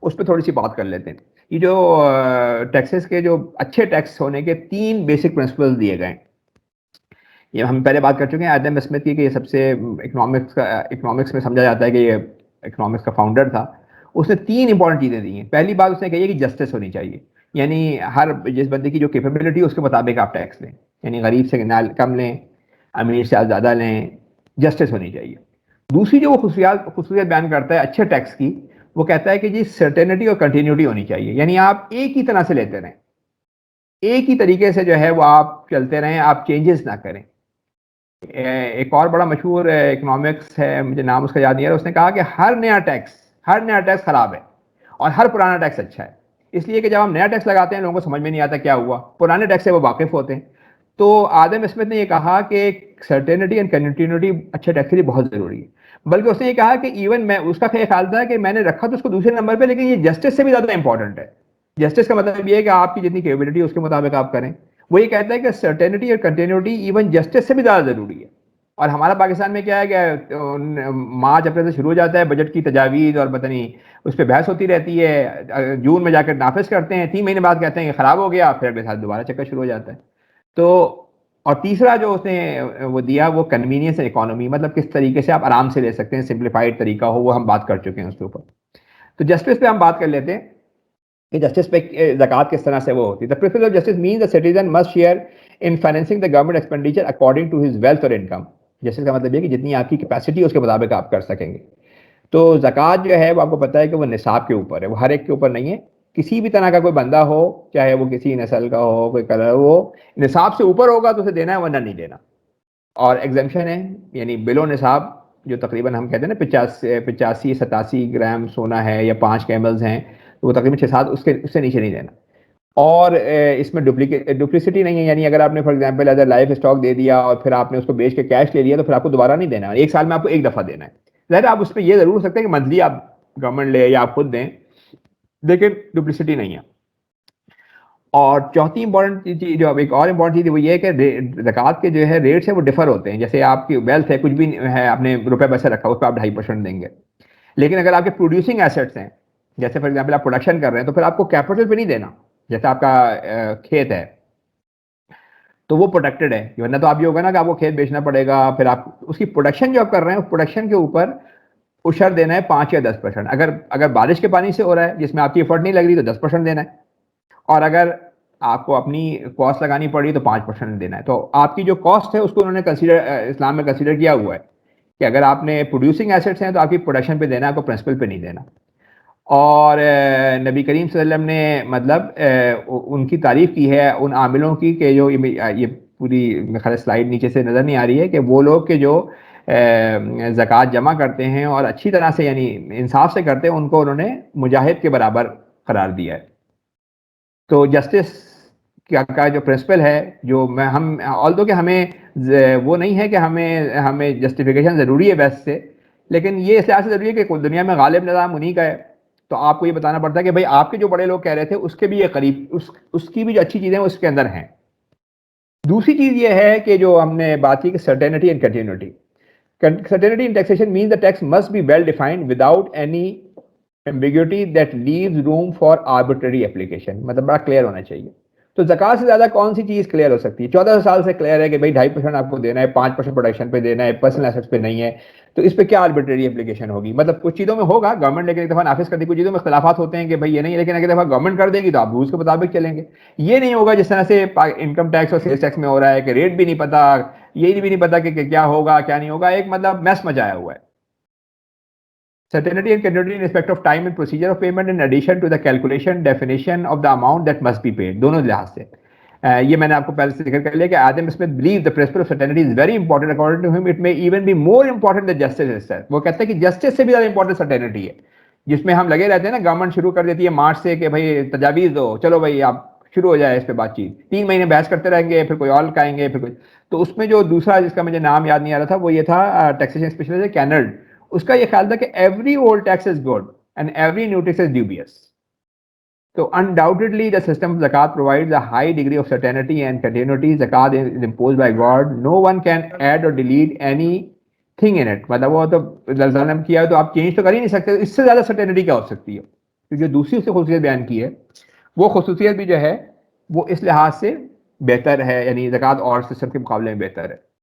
اس پہ تھوڑی سی بات کر لیتے ہیں. یہ جو ٹیکسز کے جو اچھے ٹیکس ہونے کے 3 بیسک پرنسپلز دیے گئے ہیں. یہ ہم پہلے بات کر چکے ہیں ایڈم اسمتھ کی کہ یہ سب سے اکنامکس میں سمجھا جاتا ہے کہ یہ اکنامکس کا فاؤنڈر تھا. اس نے 3 امپورٹنٹ چیزیں دی ہیں. پہلی بات اس نے کہی ہے کہ جسٹس ہونی چاہیے، یعنی ہر جس بندے کی جو کیپیبلٹی اس کے مطابق آپ ٹیکس لیں، یعنی غریب سے کم لیں، امیر سے زیادہ لیں، جسٹس ہونی چاہیے. دوسری جو وہ خصوصیت بیان کرتا ہے اچھے ٹیکس کی، وہ کہتا ہے کہ جی سرٹینٹی اور کنٹینیوٹی ہونی چاہیے. یعنی آپ ایک ہی طرح سے لیتے رہیں، ایک ہی طریقے سے جو ہے وہ آپ چلتے رہیں، آپ چینجز نہ کریں. ایک اور بڑا مشہور اکنامکس ہے، مجھے نام اس کا یاد نہیں ہے، اس نے کہا کہ ہر نیا ٹیکس خراب ہے اور ہر پرانا ٹیکس اچھا ہے. اس لیے کہ جب ہم نیا ٹیکس لگاتے ہیں لوگوں کو سمجھ میں نہیں آتا کیا ہوا، پرانے ٹیکس سے وہ واقف ہوتے ہیں. تو آدم اسمتھ نے یہ کہا کہ سرٹینٹی اینڈ کنٹینیوٹی اچھے ٹیکس کے لیے بہت ضروری ہے. بلکہ اس نے یہ کہا کہ ایون میں اس کا خیال تھا کہ میں نے رکھا تو اس کو دوسرے نمبر پہ، لیکن یہ جسٹس سے بھی زیادہ امپورٹنٹ ہے. جسٹس کا مطلب یہ ہے کہ آپ کی جتنی کیپیبلٹی اس کے مطابق آپ کریں. وہ یہ کہتا ہے کہ سرٹینٹی اور کنٹینیوٹی ایون جسٹس سے بھی زیادہ ضروری ہے. اور ہمارا پاکستان میں کیا ہے کہ مارچ اپریل سے شروع ہو جاتا ہے بجٹ کی تجاویز اور پتہ نہیں اس پہ بحث ہوتی رہتی ہے, جون میں جا کر نافذ کرتے ہیں, 3 مہینے بعد کہتے ہیں کہ خراب ہو گیا, پھر اگلے سال دوبارہ چکر شروع ہو جاتا ہے. تو اور تیسرا جو اس نے وہ دیا وہ کنوینئنس اینڈ اکانومی, مطلب کس طریقے سے آپ آرام سے لے سکتے ہیں, سمپلیفائڈ طریقہ ہو, وہ ہم بات کر چکے ہیں اس کے اوپر. تو جسٹس پہ ہم بات کر لیتے ہیں کہ جسٹس پہ زکوٰۃ کس طرح سے وہ ہوتی ہے. The principle of justice means the citizen must share in financing the government expenditure according to his wealth or income. Justice کا مطلب یہ کہ جتنی آپ کی کیپیسٹی اس کے مطابق آپ کر سکیں گے. تو زکوٰۃ جو ہے وہ آپ کو پتہ ہے کہ وہ نصاب کے اوپر ہے, وہ ہر ایک کے اوپر نہیں ہے. کسی بھی طرح کا کوئی بندہ ہو, چاہے وہ کسی نسل کا ہو, کوئی کلر ہو, نصاب سے اوپر ہوگا تو اسے دینا ہے, ورنہ نہیں دینا. اور ایگزمپشن ہے, یعنی بلو نصاب جو تقریباً ہم کہتے ہیں نا 85-87 گرام سونا ہے یا 5 کیملز ہیں, وہ تقریباً 6-7 اس سے نیچے نہیں دینا. اور اس میں ڈپلیسٹی نہیں ہے, یعنی اگر آپ نے for example as a livestock دے دیا اور پھر آپ نے اس کو بیچ کے کیش لے لیا تو پھر آپ کو دوبارہ نہیں دینا, 1 سال میں آپ کو 1 دفعہ دینا ہے. ظاہر آپ اس پہ یہ ضرور ہو سکتا ہے کہ منتھلی آپ گورنمنٹ لے یا آپ خود دیں, لیکن ڈپلیسٹی نہیں ہے. اور چوتھی امپورٹنٹ چیز جو ایک اور امپورٹنٹ چیز وہ یہ ہے کہ زکوٰۃ کے جو ہے ریٹس ہیں وہ ڈفر ہوتے ہیں. جیسے آپ کی ویلتھ ہے, کچھ بھی ہے, آپ نے روپے پیسے رکھا, اس پہ آپ 2.5% دیں گے. لیکن اگر آپ کے پروڈیوسنگ ایسٹس ہیں, جیسے فار ایگزامپل آپ پروڈکشن کر رہے ہیں, تو پھر آپ کو کیپٹل پہ نہیں دینا. جیسے آپ کا کھیت ہے تو وہ پروٹیکٹڈ ہے, ورنہ تو آپ یہ ہوگا نا کہ آپ کو کھیت بیچنا پڑے گا, پھر آپ اس کی پروڈکشن جو آپ کر رہے ہیں اس پروڈکشن کے اوپر اشر دینا ہے 5 یا 10%. اگر بارش کے پانی سے ہو رہا ہے جس میں آپ کی ایفرٹ نہیں لگ رہی تو 10% دینا ہے, اور اگر آپ کو اپنی کاسٹ لگانی پڑی تو 5% دینا ہے. تو آپ کی جو کاسٹ ہے اس کو انہوں نے اسلام میں کنسیڈر کیا ہوا ہے کہ اگر آپ نے پروڈیوسنگ ایسٹس ہیں تو آپ کی پروڈکشن پہ دینا ہے, آپ کو پرنسپل پہ نہیں دینا. اور نبی کریم صلی اللہ علیہ وسلم نے مطلب ان کی تعریف کی ہے ان عاملوں کی کہ جو یہ پوری خیر سلائیڈ نیچے سے نظر نہیں آ رہی ہے, کہ وہ لوگ کہ جو زکوٰۃ جمع کرتے ہیں اور اچھی طرح سے یعنی انصاف سے کرتے ہیں, ان کو انہوں نے مجاہد کے برابر قرار دیا ہے. تو جسٹس کا جو پرنسپل ہے جو ہم آلدو کہ ہمیں وہ نہیں ہے کہ ہمیں جسٹیفیکیشن ضروری ہے ویسٹ سے, لیکن یہ اس لحاظ سے ضروری ہے کہ دنیا میں غالب نظام انہی کا ہے. تو آپ کو یہ بتانا پڑتا ہے کہ بھائی آپ کے جو بڑے لوگ کہہ رہے تھے اس کے بھی یہ قریب اس کی بھی جو اچھی چیزیں اس کے اندر ہیں. دوسری چیز یہ ہے کہ جو ہم نے بات کی کہ certainty and continuity. Certainty in taxation means the tax must be well defined without any ambiguity that leaves room for arbitrary application. مطلب بڑا کلیئر ہونا چاہیے. تو زکوٰۃ سے زیادہ کون سی چیز کلیئر ہو سکتی ہے؟ 14 سال سے کلیئر ہے کہ بھائی 2.5% آپ کو دینا ہے, 5% پروڈکشن پہ دینا ہے, پرسنل ایسٹس پہ نہیں ہے. تو اس پہ کیا آربیٹری اپلیکیشن ہوگی؟ مطلب کچھ چیزوں میں ہوگا گورنمنٹ, لیکن ایک دفعہ نافذ کر دی, کچھ چیزوں میں اختلافات ہوتے ہیں کہ بھائی یہ نہیں, لیکن اگر دفعہ گورنمنٹ کر دے گی تو آپ رولس کے مطابق چلیں گے. یہ نہیں ہوگا جس طرح سے انکم ٹیکس اور سیلس ٹیکس میں ہو رہا ہے کہ ریٹ بھی نہیں پتا, یہ بھی نہیں پتا کہ کیا ہوگا کیا نہیں ہوگا, ایک مطلب میس مچایا ہوا ہے. Certainty and continuity in respect of time and procedure of payment in addition to the calculation definition of the amount that must be paid. دونوں لحاظ سے یہ میں نے آپ کو پہلے سے ذکر کر لیا کہ آدم Smith believed the principle of certainty is very important. According to him it may even be more important than justice itself. وہ کہتے ہیں کہ جسٹس سے بھی زیادہ امپورٹنٹ certainty ہے, جس میں ہم لگے رہتے ہیں نا, گورنمنٹ شروع کر دیتی ہے مارچ سے کہ بھائی تجاویز دو, چلو بھائی آپ شروع ہو جائے اس پہ بات چیت, 3 مہینے بحث کرتے رہیں گے, پھر کوئی اور کہیں گے, پھر کوئی. تو اس میں جو دوسرا جس کا مجھے نام یاد نہیں آ رہا تھا وہ یہ تھا ٹیکسیشن اسپیشلسٹ کینرڈ. اس کا یہ خیال تھا کہ every old tax is good and every new tax is dubious. تو undoubtedly the system of zakat provides a high degree of certainty and continuity. Zakat is imposed by God. No one can add or delete anything in it. مطلب وہ تو اللہ نے کیا ہے تو آپ change تو کر ہی نہیں سکتے. اس سے زیادہ certainty کیا ہو سکتی ہے؟ کیونکہ دوسری اس سے خصوصیت بیان کی ہے, وہ خصوصیت بھی جو ہے وہ اس لحاظ سے بہتر ہے, یعنی زکات اور سسٹم کے مقابلے میں بہتر ہے.